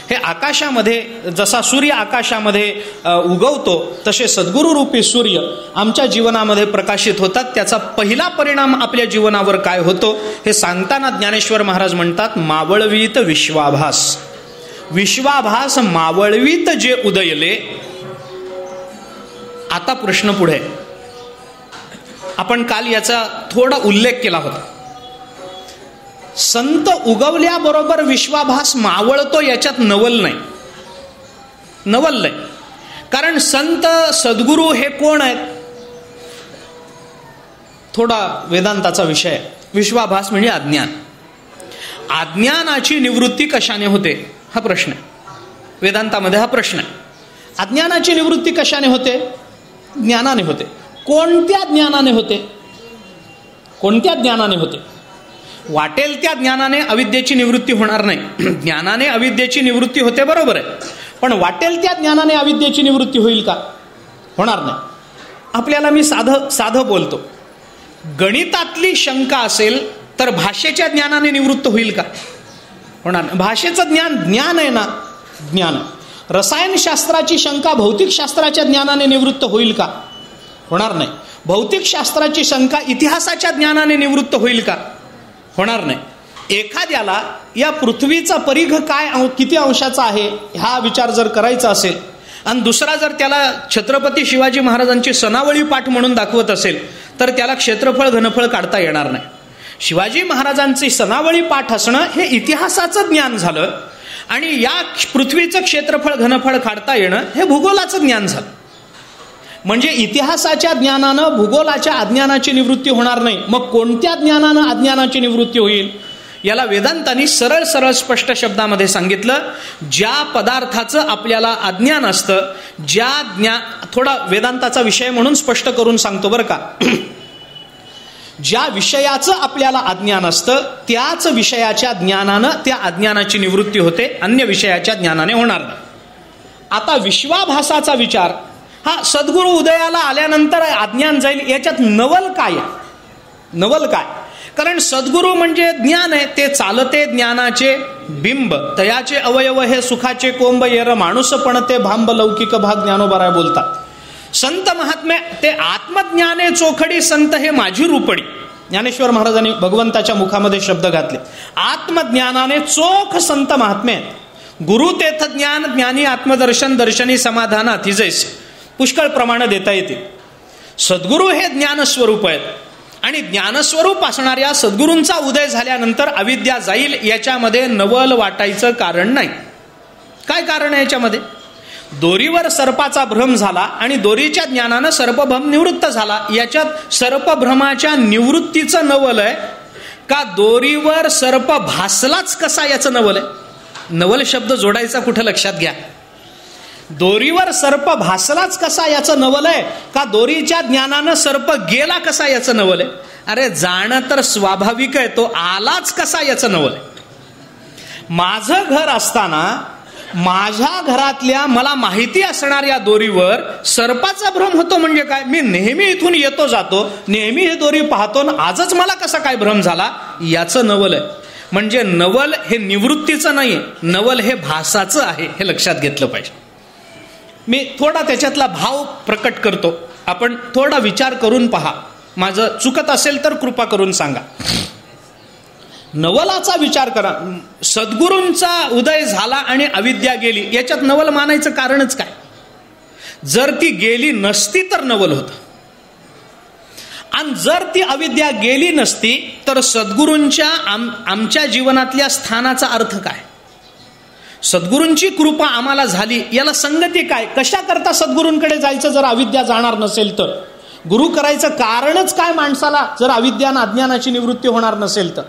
हे आकाशामध्ये, जसा सूर्य आकाशामध्ये उगवतो तसे सद्गुरूरूपी सूर्य आमच्या जीवनामध्ये प्रकाशित होतात. त्याचा पहिला परिणाम आपल्या जीवनावर काय होतो हे सांगताना ज्ञानेश्वर महाराज म्हणतात मावळवीत विश्वाभास. विश्वाभास मावळवीत जे उदयले. आता प्रश्न पुढे, आपण काल याचा थोडा उल्लेख केला होता. संत उगवल्याबरोबर विश्वाभास मावळतो याच्यात नवल नाही. कारण संत सद्गुरू हे कोण आहेत? थोडा वेदांताचा विषय आहे. विश्वाभास म्हणजे अज्ञान. अज्ञानाची निवृत्ती कशाने होते हा प्रश्न आहे. वेदांतामध्ये हा प्रश्न आहे. अज्ञानाची निवृत्ती कशाने होते? ज्ञानाने होते. कोणत्या ज्ञानाने होते? कोणत्या ज्ञानाने होते? वाटेल त्या ज्ञानाने अविद्येची निवृत्ती होणार नाही. ज्ञानाने अविद्येची निवृत्ती होते बरोबर आहे, पण वाटेल त्या ज्ञानाने अविद्येची निवृत्ती होईल का? होणार नाही. आपल्याला मी साधं बोलतो. गणितातली शंका असेल तर भाषेच्या ज्ञानाने निवृत्त होईल का? होणार नाही. भाषेचं ज्ञान आहे ना, ज्ञान. रसायनशास्त्राची शंका भौतिकशास्त्राच्या ज्ञानाने निवृत्त होईल का? होणार नाही. भौतिकशास्त्राची शंका इतिहासाच्या ज्ञानाने निवृत्त होईल का? होणार नाही. एखाद्याला या पृथ्वीचा परिघ काय किती अंशाचा आहे हा विचार जर करायचा असेल आणि दुसरा जर त्याला छत्रपती शिवाजी महाराजांची सनावळी पाठ म्हणून दाखवत असेल तर त्याला क्षेत्रफळ घनफळ काढता येणार नाही. शिवाजी महाराजांची सनावळी पाठ असणं हे इतिहासाचं ज्ञान झालं आणि या पृथ्वीचं क्षेत्रफळ घनफळ काढता येणं हे भूगोलाचं ज्ञान झालं. म्हणजे इतिहासाच्या ज्ञानानं भूगोलाच्या अज्ञानाची निवृत्ती होणार नाही. मग कोणत्या ज्ञानानं अज्ञानाची निवृत्ती होईल? याला वेदांतांनी सरळ सरळ स्पष्ट शब्दामध्ये सांगितलं. ज्या पदार्थाचं आपल्याला अज्ञान असतं, थोडा वेदांताचा विषय म्हणून स्पष्ट करून सांगतो बरं का. ज्या विषयाचं आपल्याला अज्ञान असतं त्याच विषयाच्या ज्ञानानं त्या अज्ञानाची निवृत्ती होते, अन्य विषयाच्या ज्ञानाने होणार नाही. आता विश्वाभासाचा विचार हा सद्गुरू उदयाला आल्यानंतर अज्ञान जाईल, याच्यात नवल काय? नवल काय? कारण सद्गुरू म्हणजे ज्ञान आहे, ते चालते ज्ञानाचे बिंब, तयाचे अवयव हे सुखाचे कोंब येर, माणूस पण ते भांब लौकिक भाग ज्ञानोबराय बोलतात. संत महात्मे ते आत्मज्ञाने चोखडी संत हे माझी रूपडी. ज्ञानेश्वर महाराजांनी भगवंताच्या मुखामध्ये शब्द घातले. आत्मज्ञानाने चोख संत महात्मे, गुरु तेथ ज्ञान ज्ञानी आत्मदर्शन दर्शनी समाधान अतिजैस, पुष्कळ प्रमाण देता येते. सद्गुरू हे ज्ञानस्वरूप आहेत आणि ज्ञानस्वरूप असणाऱ्या सद्गुरूंचा उदय झाल्यानंतर अविद्या जाईल, याच्यामध्ये नवल वाटायचं कारण नाही. काय कारण आहे याच्यामध्ये? दोरीवर सर्पाचा भ्रम झाला आणि दोरीच्या ज्ञानानं सर्पभ्रम निवृत्त झाला, याच्यात सर्पभ्रमाच्या निवृत्तीचं नवल आहे का दोरीवर सर्प भासलाच कसा याचं नवल आहे? नवल शब्द जोडायचा कुठं लक्षात घ्या. दोरीवर सर्प भासलाच कसा याचं नवल आहे का दोरीच्या ज्ञानानं सर्प गेला कसा याचं नवल आहे? अरे जाणं तर स्वाभाविक आहे, तो आलाच कसा याचं नवल आहे. माझं घर असताना माझ्या घरातल्या मला माहिती असणाऱ्या दोरीवर सर्पाचा भ्रम होतो म्हणजे काय? मी नेहमी इथून येतो जातो, नेहमी हे दोरी पाहतो, आजच मला कसा काय भ्रम झाला याचं नवल आहे. म्हणजे नवल हे निवृत्तीचं नाहीये, नवल हे भासाचं आहे, हे लक्षात घेतलं पाहिजे. मी थोडा त्याच्यातला भाव प्रकट करतो, आपण थोडा विचार करून पहा. माझं चुकत असेल तर कृपा करून सांगा. नवलाचा विचार करा. सद्गुरूंचा उदय झाला आणि अविद्या गेली, याच्यात नवल मानायचं कारणच काय? जर ती गेली नसती तर नवल होतं, आणि जर ती अविद्या गेली नसती तर सद्गुरूंच्या आमच्या जीवनातल्या स्थानाचा अर्थ काय? सद्गुरूंची कृपा आम्हाला झाली, याला संगती काय? कशा करता सद्गुरूंकडे जायचं जर अविद्या जाणार नसेल तर? गुरु करायचं कारणच काय माणसाला जर अविद्या आणि अज्ञानाची निवृत्ती होणार नसेल तर?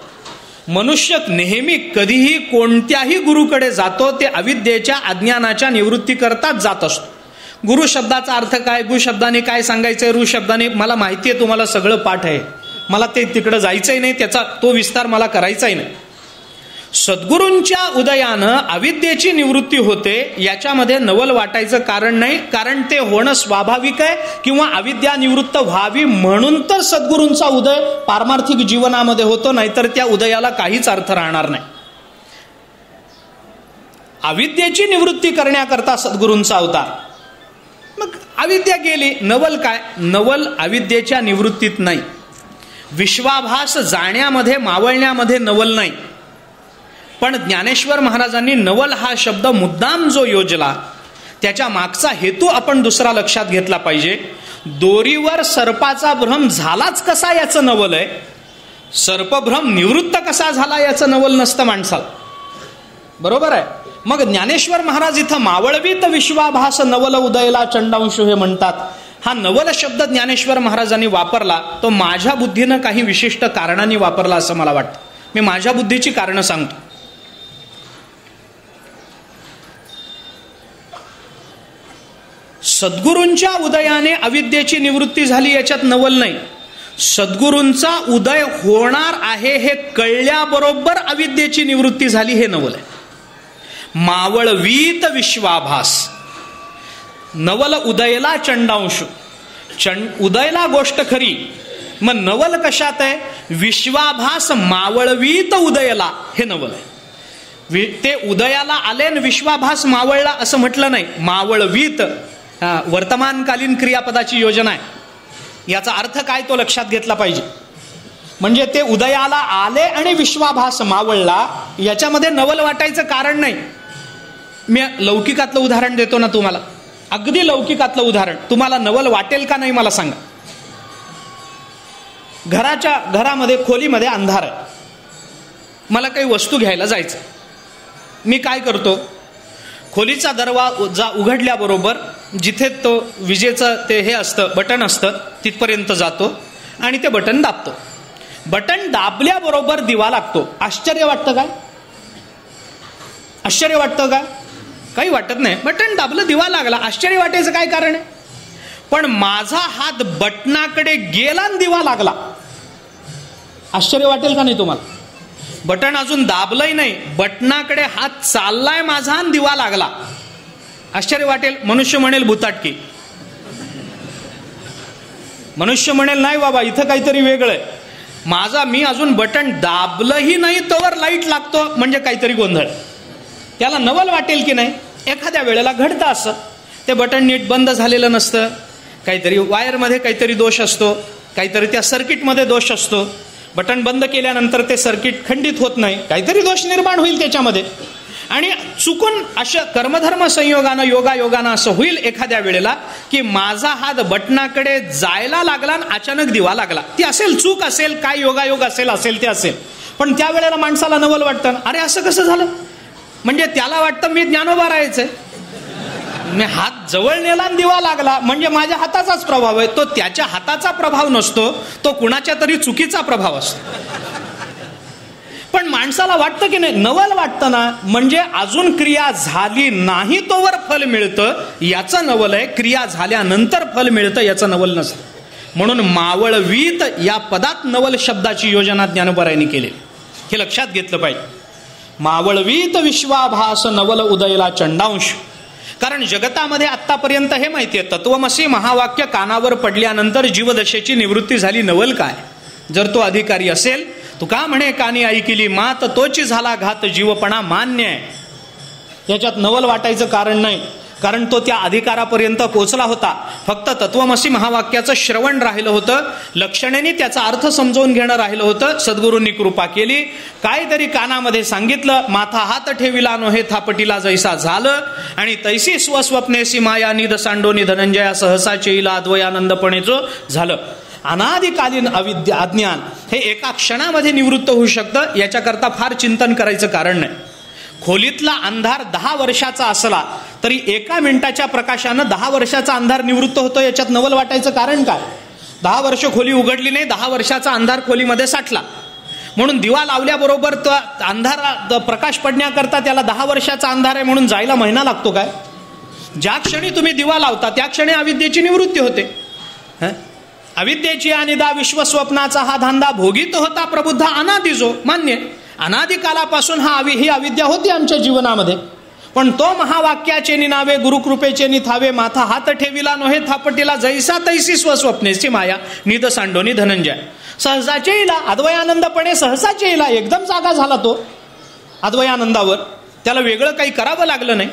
मनुष्य नेहमी कधीही कोणत्याही गुरुकडे जातो ते अविद्येच्या अज्ञानाच्या निवृत्ती करताच जात असतो. गुरु शब्दाचा अर्थ काय? गु शब्दाने काय सांगायचंय? ऋ शब्दाने मला माहिती आहे तुम्हाला सगळं पाठ आहे, मला ते तिकडं जायचंय नाही, त्याचा तो विस्तार मला करायचाही नाही. सद्गुरूंच्या उदयानं अविद्येची निवृत्ती होते, याच्यामध्ये नवल वाटायचं कारण नाही, कारण ते होणं स्वाभाविक आहे. किंवा अविद्या निवृत्त व्हावी म्हणून तर सद्गुरूंचा उदय पारमार्थिक जीवनामध्ये होतो, नाहीतर त्या उदयाला काहीच अर्थ राहणार नाही. अविद्येची निवृत्ती करण्याकरता सद्गुरूंचा अवतार. मग अविद्या गेली, नवल काय? नवल अविद्येच्या निवृत्तीत नाही, विश्वाभास जाण्यामध्ये मावळण्यामध्ये नवल नाही. पण ज्ञानेश्वर महाराजांनी नवल हा शब्द मुद्दाम जो योजला त्याच्या मागचा हेतू आपण दुसरा लक्षात घेतला पाहिजे. दोरीवर सर्पाचा भ्रम झालाच कसा याचं नवल आहे, सर्पभ्रम निवृत्त कसा झाला याचं नवल नसतं माणसाला. बरोबर आहे. मग ज्ञानेश्वर महाराज इथं मावळवीत विश्वाभास नवल उदयला चंडांशु हे म्हणतात. हा नवल शब्द ज्ञानेश्वर महाराजांनी वापरला तो माझ्या बुद्धीनं काही विशिष्ट कारणांनी वापरला असं मला वाटतं. मी माझ्या बुद्धीची कारणं सांगतो. सद्गुरूंच्या उदयाने अविद्येची निवृत्ती झाली याच्यात नवल नाही. सद्गुरूंचा उदय होणार आहे हे कळल्याबरोबर अविद्येची निवृत्ती झाली हे नवल आहे. मावळवीत विश्वाभास, नवल उदयला चंडांशु. उदयला गोष्ट खरी, मग नवल कशात आहे? विश्वाभास मावळवीत उदयला हे नवल आहे. ते उदयाला आले न विश्वाभास मावळला असं म्हटलं नाही. मावळवीत वर्तमानकालीन क्रियापदाची योजना आहे. याचा अर्थ काय तो लक्षात घेतला पाहिजे. म्हणजे ते उदयाला आले आणि विश्वाभास मावळला, याच्यामध्ये नवल वाटायचं कारण नाही. मी लौकिकातलं उदाहरण देतो ना तुम्हाला, अगदी लौकिकातलं उदाहरण. तुम्हाला नवल वाटेल का नाही मला सांगा. घरामध्ये खोलीमध्ये अंधार आहे, मला काही वस्तू घ्यायला जायचं. मी काय करतो, खोलीचा दरवाजा उघडल्याबरोबर जिथे तो विजेचं ते हे असतं, बटन असतं, तिथपर्यंत जातो आणि ते बटन दाबतो. बटन दाबल्याबरोबर दिवा लागतो. आश्चर्य वाटतं काय? आश्चर्य वाटतं का? काही वाटत नाही. बटन दाबलं, दिवा लागला, आश्चर्य वाटायचं काय कारण आहे? पण माझा हात बटनाकडे गेला आणि दिवा लागला, आश्चर्य वाटेल का नाही तुम्हाला? बटन अजून दाबलंही नाही, बटनाकडे हात चाललाय माझा आणि दिवा लागला, आश्चर्य वाटेल? मनुष्य म्हणेल भुताटकी. मनुष्य म्हणेल नाही बाबा, इथं काहीतरी वेगळं आहे. मी अजून बटन दाबलंही नाही तोवर लाईट लागतो, म्हणजे काहीतरी गोंधळ. त्याला नवल वाटेल की नाही? एखाद्या वेळेला घडतं असं, ते बटन नीट बंद झालेलं नसतं, काहीतरी वायरमध्ये काहीतरी दोष असतो, काहीतरी त्या सर्किटमध्ये दोष असतो. बटन बंद केल्यानंतर ते सर्किट खंडित होत नाही, काहीतरी दोष निर्माण होईल त्याच्यामध्ये. आणि चुकून अशा कर्मधर्म संयोगानं योगायोगानं असं होईल एखाद्या वेळेला की माझा हात बटनाकडे जायला लागला आणि अचानक दिवा लागला. ती असेल, चूक असेल, काय योगायोग असेल ते असेल. पण त्यावेळेला माणसाला नवल वाटतं, अरे असं कसं झालं? म्हणजे त्याला वाटतं मी ज्ञानोबा राहायचंय, मी हात जवळ नेला आणि दिवा लागला, म्हणजे माझ्या हाताचाच प्रभाव आहे. तो त्याच्या हाताचा प्रभाव नसतो, तो कुणाच्या तरी चुकीचा प्रभाव असतो. पण माणसाला वाटतं की नाही, नवल वाटतं ना, म्हणजे अजून क्रिया झाली नाही तोवर फल मिळतं, याचं नवल आहे. क्रिया झाल्यानंतर फल मिळतं, याचं नवल नसतं. म्हणून मावळवीत या पदात नवल शब्दाची योजना ज्ञानोबरायांनी केली, हे लक्षात घेतलं पाहिजे. मावळवीत विश्वाभास नवल उदयला चंडांश. कारण जगतामध्ये आतापर्यंत हे माहितीये, तत्वमसी महावाक्य कानावर पडल्यानंतर जीवदशेची निवृत्ती झाली. नवल काय? जर तो अधिकारी असेल, तू का म्हणे कानी ऐकिली मात, तोची झाला घात जीवपणा मान्य आहे. याच्यात नवल वाटायचं कारण नाही, कारण तो त्या अधिकारापर्यंत पोहोचला होता. फक्त तत्वमसी महावाक्याचं श्रवण राहिलं होतं, लक्षणेने त्याचा अर्थ समजवून घेणं राहिलं होतं. सद्गुरूंनी कृपा केली, काहीतरी कानामध्ये सांगितलं, माथा हात ठेविला नोहे थापटीला जैसा झालं, आणि तैसी स्वस्वप्नेसी माया निध सांडोनी धनंजया सहसा चेईला अद्वयानंदपणेचो झालं. अनादिकालीन अविद्या अज्ञान हे एका क्षणामध्ये निवृत्त होऊ शकतं, याच्याकरता फार चिंतन करायचं कारण नाही. खोलीतला अंधार 10 वर्षाचा असला तरी 1 मिनिटाच्या प्रकाशानं 10 वर्षाचा अंधार निवृत्त होतो, याच्यात नवल वाटायचं कारण काय? 10 वर्ष खोली उघडली नाही, 10 वर्षाचा अंधार खोलीमध्ये साठला. म्हणून दिवा लावल्याबरोबर तो अंधार प्रकाश पडण्याकरता त्याला 10 वर्षाचा अंधार आहे म्हणून जायला महिना लागतो काय? ज्या क्षणी तुम्ही दिवा लावता त्या क्षणी अविद्येची निवृत्ती होते. अविद्येची अनिदा विश्वस्वप्नाचा हा धांदा भोगीत होता प्रबुद्ध अनादिजो. मान्य, अनादिकालापासून ही अविद्या होती आमच्या जीवनामध्ये. पण तो महावाक्याचे निनावे गुरुकृपेचे निथावे, माथा हात ठेविला नोहे थापटीला जैसा तैसी स्वस्वप्नेची माया निध सांडोनी धनंजय. सहजाचे येला अद्वयानंदपणे, सहसाचे येला एकदम जागा झाला तो अद्वयानंदावर, त्याला वेगळं काही करावं लागलं नाही.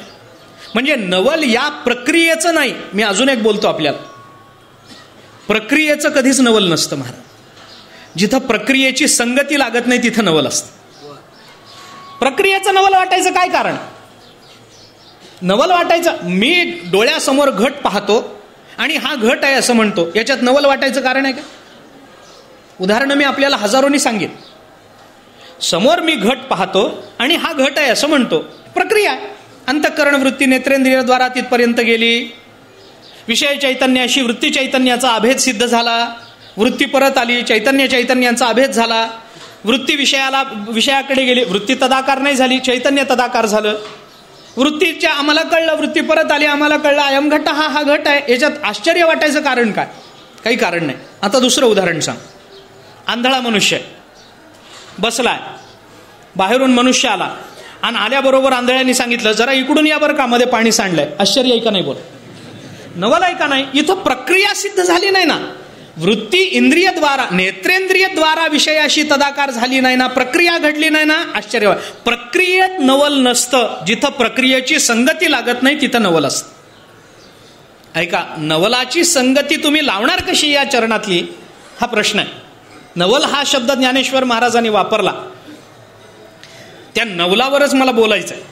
म्हणजे नवल या प्रक्रियेचं नाही. मी अजून एक बोलतो आपल्याला, प्रक्रियेचं कधीच नवल नसतं महाराज. जिथं प्रक्रियेची संगती लागत नाही तिथं नवल असतं. प्रक्रियेचं नवल वाटायचं काय कारण? नवल वाटायचं, मी डोळ्यासमोर घट पाहतो आणि हा घट आहे असं म्हणतो, याच्यात नवल वाटायचं कारण आहे का? उदाहरण मी आपल्याला हजारोनी सांगेन. समोर मी घट पाहतो आणि हा घट आहे असं म्हणतो, प्रक्रिया आहे. अंतःकरण वृत्ती नेत्रेंद्रियाद्वारा तिथपर्यंत गेली, विषय चैतन्याशी वृत्ती चैतन्याचा अभेद सिद्ध झाला, वृत्ती परत आली, चैतन्याचा अभेद झाला, वृत्ती विषयाकडे गेली, वृत्ती तदाकार नाही झाली, चैतन्य तदाकार झालं. वृत्तीच्या आम्हाला कळलं, वृत्ती परत आली, आम्हाला कळलं अयम घट हा घट आहे. याच्यात आश्चर्य वाटायचं कारण काय? काही कारण नाही. आता दुसरं उदाहरण सांग. आंधळा मनुष्य बसलाय, बाहेरून मनुष्य आला आणि आल्याबरोबर आंधळ्यांनी सांगितलं जरा इकडून या बरं का, मध्ये पाणी सांडलंय. आश्चर्य आहे का नाही? बोल, नवल आहे का नाही? इथं प्रक्रिया सिद्ध झाली नाही ना. वृत्ती इंद्रियद्वारा नेत्रेंद्रियद्वारा विषयाशी तदाकार झाली नाही ना, प्रक्रिया घडली नाही ना. आश्चर्य. प्रक्रियेत नवल नसतं. जिथं प्रक्रियेची संगती लागत नाही तिथं नवल असतं. ऐका, नवलाची संगती तुम्ही लावणार कशी या चरणातली, हा प्रश्न आहे. नवल हा शब्द ज्ञानेश्वर महाराजांनी वापरला, त्या नवलावरच मला बोलायचं आहे.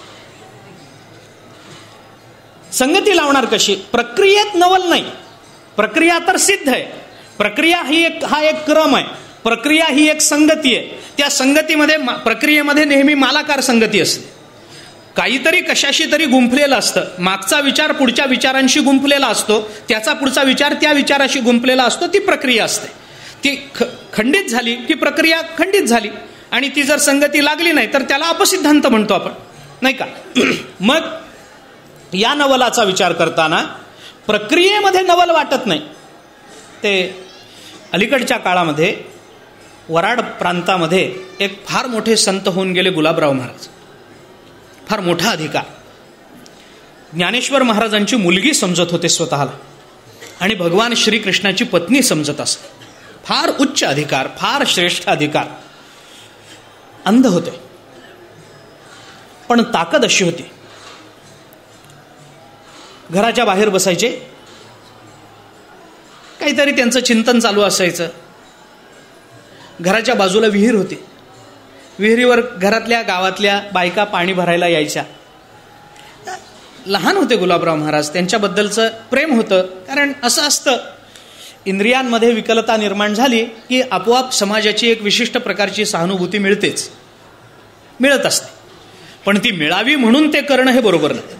संगती लावणार कशी? प्रक्रियेत नवल नाही, प्रक्रिया तर सिद्ध आहे. प्रक्रिया हा एक क्रम आहे, प्रक्रिया ही एक संगती आहे. त्या संगतीमध्ये प्रक्रियेमध्ये नेहमी मालाकार संगती असते. काहीतरी कशाशी तरी गुंफलेलं असतं. मागचा विचार पुढच्या विचारांशी गुंफलेला असतो, त्याचा पुढचा विचार त्या विचाराशी गुंफलेला असतो. ती प्रक्रिया असते. ती खंडित झाली की प्रक्रिया खंडित झाली, आणि ती जर संगती लागली नाही तर त्याला अपसिद्धांत म्हणतो आपण, नाही का? मग या नवलाचा विचार करताना प्रक्रियेमध्ये नवल वाटत नाही. ते अलीकडच्या काळामध्ये वराड प्रांतामध्ये एक फार मोठे संत होऊन गेले गुलाबराव महाराज. फार मोठा अधिकार. ज्ञानेश्वर महाराजांची मुलगी समजत होते स्वतःला, आणि भगवान श्रीकृष्णाची पत्नी समजत असत. फार उच्च अधिकार, फार श्रेष्ठ अधिकार. अंध होते, पण ताकद अशी होती. घराच्या बाहेर बसायचे, काहीतरी त्यांचं चिंतन चालू असायचं. घराच्या बाजूला विहीर होती. विहिरीवर घरातल्या गावातल्या बायका पाणी भरायला यायच्या. लहान होते गुलाबराव महाराज, त्यांच्याबद्दलचं प्रेम होतं. कारण असं असतं, इंद्रियांमध्ये विकलता निर्माण झाली की आपोआप समाजाची एक विशिष्ट प्रकारची सहानुभूती मिळत असते. पण ती मिळावी म्हणून ते करणं हे बरोबर नाही.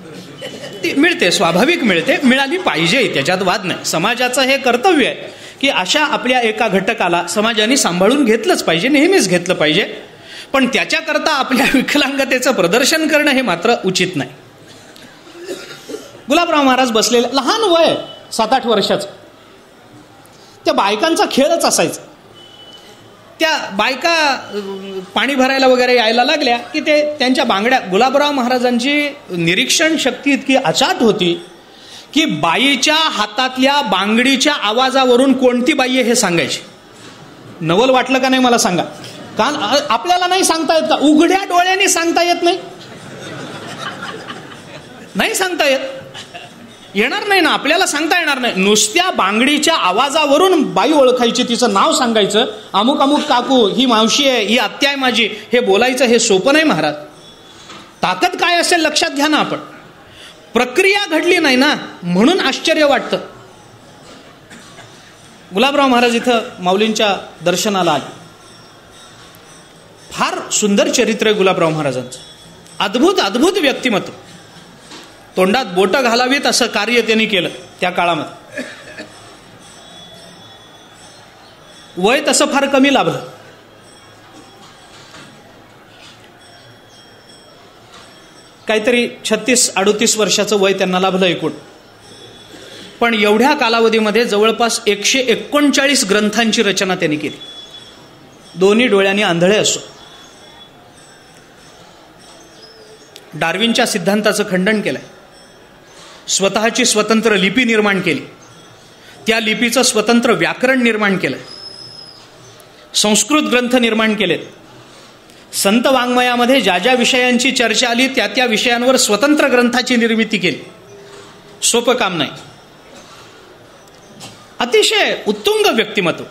ती मिळते, स्वाभाविक मिळते, मिळाली पाहिजे, त्याच्यात वाद नाही. समाजाचं हे कर्तव्य आहे की अशा आपल्या एका घटकाला समाजाने सांभाळून घेतलंच पाहिजे, नेहमीच घेतलं पाहिजे. पण त्याच्याकरता आपल्या विकलांगतेचं प्रदर्शन करणं हे मात्र उचित नाही. गुलाबराव महाराज बसलेले, लहान वय 7-8 वर्षाचं. त्या बायकांचा खेळच असायचा. त्या बायका पाणी भरायला वगैरे यायला लागल्या की ते त्यांच्या बांगड्या, गुलाबराव महाराजांची निरीक्षण शक्ती इतकी अचाट होती की बाईच्या हातातल्या बांगडीच्या आवाजावरून कोणती बाई आहे हे सांगायची. नवल वाटलं का नाही मला सांगा? कारण आपल्याला नाही सांगता येत का? उघड्या डोळ्यांनी सांगता येत नाही, नाही सांगता येत, येणार नाही ना, आपल्याला सांगता येणार नाही. नुसत्या बांगडीच्या आवाजावरून बाई ओळखायची, तिचं नाव सांगायचं, अमुक अमुक काकू, ही मावशी आहे, ही आत्या आहे माझी, हे बोलायचं हे सोपं नाही महाराज. ताकद काय असेल लक्षात घ्या ना आपण. प्रक्रिया घडली नाही ना, म्हणून आश्चर्य वाटतं. गुलाबराव महाराज इथं माऊलींच्या दर्शनाला आले. फार सुंदर चरित्र आहे गुलाबराव महाराजांचं. अद्भुत अद्भुत व्यक्तिमत्व. तोंडात बोटं घालावीत असं कार्य त्यांनी केलं त्या काळामध्ये. वय तसं फार कमी लाभलं. काहीतरी 36-38 वर्षाचं वय त्यांना लाभलं एकूण. पण एवढ्या कालावधीमध्ये जवळपास 139 ग्रंथांची रचना त्यांनी केली. दोन्ही डोळ्यांनी आंधळे असो. डार्विनच्या सिद्धांताचं खंडन केलंय. स्वतःची स्वतंत्र लिपी निर्माण केली. त्या लिपीचं स्वतंत्र व्याकरण निर्माण केलं. संस्कृत ग्रंथ निर्माण केलेत. संत वाङ्मयामध्ये ज्या ज्या विषयांची चर्चा आली त्या त्या विषयांवर स्वतंत्र ग्रंथाची निर्मिती केली. सोपं काम नाही. अतिशय उत्तुंग व्यक्तिमत्व.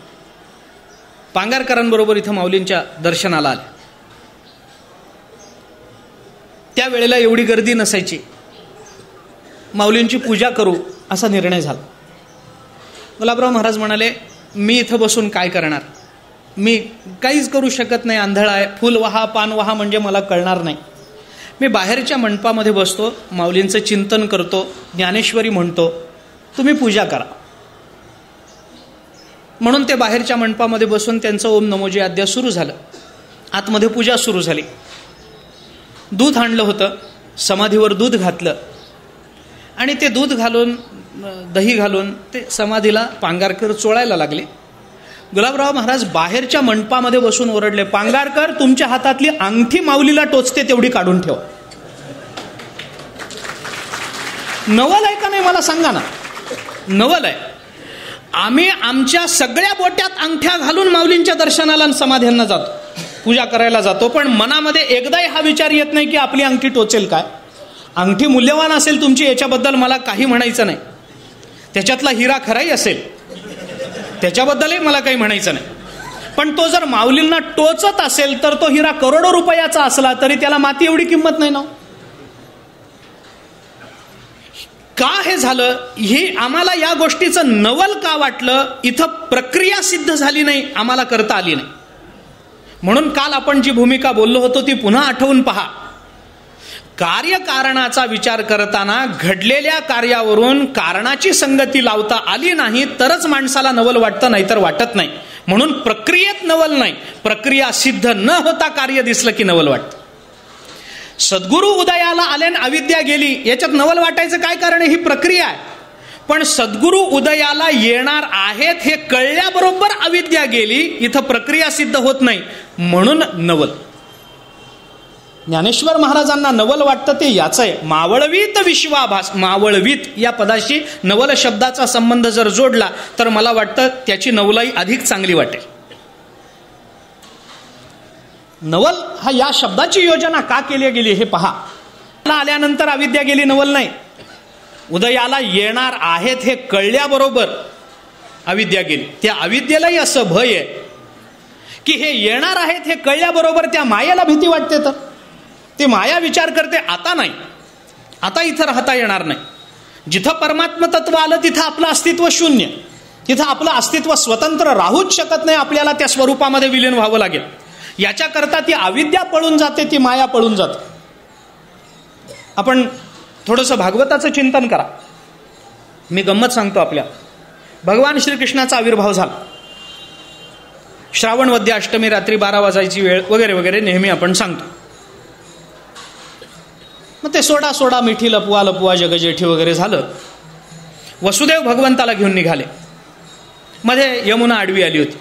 पांगारकरांबरोबर इथं माऊलींच्या दर्शनाला आले. त्यावेळेला एवढी गर्दी नसायची. माऊलींची पूजा करू असा निर्णय झाला. गुलाबराव महाराज म्हणाले, मी इथं बसून काय करणार, मी काहीच करू शकत नाही, आंधळा आहे, फुल वहा पान वहा म्हणजे मला कळणार नाही. मी बाहेरच्या मंडपामध्ये बसतो, माऊलींचं चिंतन करतो, ज्ञानेश्वरी म्हणतो, तुम्ही पूजा करा. म्हणून ते बाहेरच्या मंडपामध्ये बसून त्यांचं ओम नमोजी अध्याय सुरू झालं. आतमध्ये पूजा सुरू झाली. दूध आणलं होतं, समाधीवर दूध घातलं आणि ते दूध घालून दही घालून ते समाधीला पांगारकर चोळायला लागले. गुलाबराव महाराज बाहेरच्या मंडपामध्ये बसून ओरडले, पांगारकर तुमच्या हातातली अंगठी माऊलीला टोचते तेवढी काढून ठेवा. नवल आहे का नाही मला सांगा ना? नवल आहे. आम्ही आमच्या सगळ्या बोट्यात अंगठ्या घालून माऊलींच्या दर्शनाला आणि समाध्यांना जातो, पूजा करायला जातो, पण मनामध्ये एकदाही हा विचार येत नाही की आपली अंगठी टोचेल काय. अंगठी मूल्यवान असेल तुमची, याच्याबद्दल मला काही म्हणायचं नाही. त्याच्यातला हिरा खराही असेल, त्याच्याबद्दलही मला काही म्हणायचं नाही, पण तो जर माऊलींना टोचत असेल तर तो हिरा करोडो रुपयाचा असला तरी त्याला माती एवढी किंमत नाही ना. का हे झालं, हे आम्हाला या गोष्टीचं नवल का वाटलं, इथं प्रक्रिया सिद्ध झाली नाही, आम्हाला करता आली नाही. म्हणून काल आपण जी भूमिका बोललो होतो ती पुन्हा आठवून पहा. कार्यकारणाचा विचार करताना घडलेल्या कार्यावरून कारणाची संगती लावता आली नाही तरच माणसाला नवल वाटतं, नाहीतर वाटत नाही. म्हणून प्रक्रियेत नवल नाही, प्रक्रिया सिद्ध न होता कार्य दिसलं की नवल वाटतं. सद्गुरू उदयाला आले आणि अविद्या गेली, याच्यात नवल वाटायचं काय कारण आहे, ही प्रक्रिया आहे. पण सद्गुरू उदयाला येणार आहेत हे कळल्याबरोबर अविद्या गेली, इथं प्रक्रिया सिद्ध होत नाही, म्हणून नवल. ज्ञानेश्वर महाराजांना नवल वाटतं ते याचं आहे. मावळवीत विश्वाभास, मावळवीत या पदाशी नवल शब्दाचा संबंध जर जोडला तर मला वाटतं त्याची नवलाई अधिक चांगली वाटेल. नवल हा या शब्दाची योजना का केली गेली हे पहा. आल्यानंतर अविद्या गेली, नवल नाही. उदयाला येणार आहेत हे कळल्याबरोबर अविद्या गेली. त्या अविद्येलाही असं भय आहे की हे येणार आहेत हे कळल्याबरोबर त्या मायेला भीती वाटते, तर ती माया विचार करते आता नाही, आता इथं राहता येणार नाही. जिथं परमात्म तत्व आलं तिथं आपलं अस्तित्व शून्य, तिथं आपलं अस्तित्व स्वतंत्र राहूच शकत नाही, आपल्याला त्या स्वरूपामध्ये विलीन व्हावं लागेल. याच्याकरता ती अविद्या पळून जाते, ती माया पळून जाते. आपण थोडंसं भागवताचं चिंतन करा. मी गंमत सांगतो आपल्या. भगवान श्रीकृष्णाचा आविर्भाव झाला, श्रावण वद्य अष्टमी रात्री 12 वाजायची वेळ वगैरे वगैरे नेहमी आपण सांगतो. मग ते सोडा सोडा मिठी लपवा लपवा जगजेठी वगैरे झालं. वसुदेव भगवंताला घेऊन निघाले. मध्ये यमुना आडवी आली होती,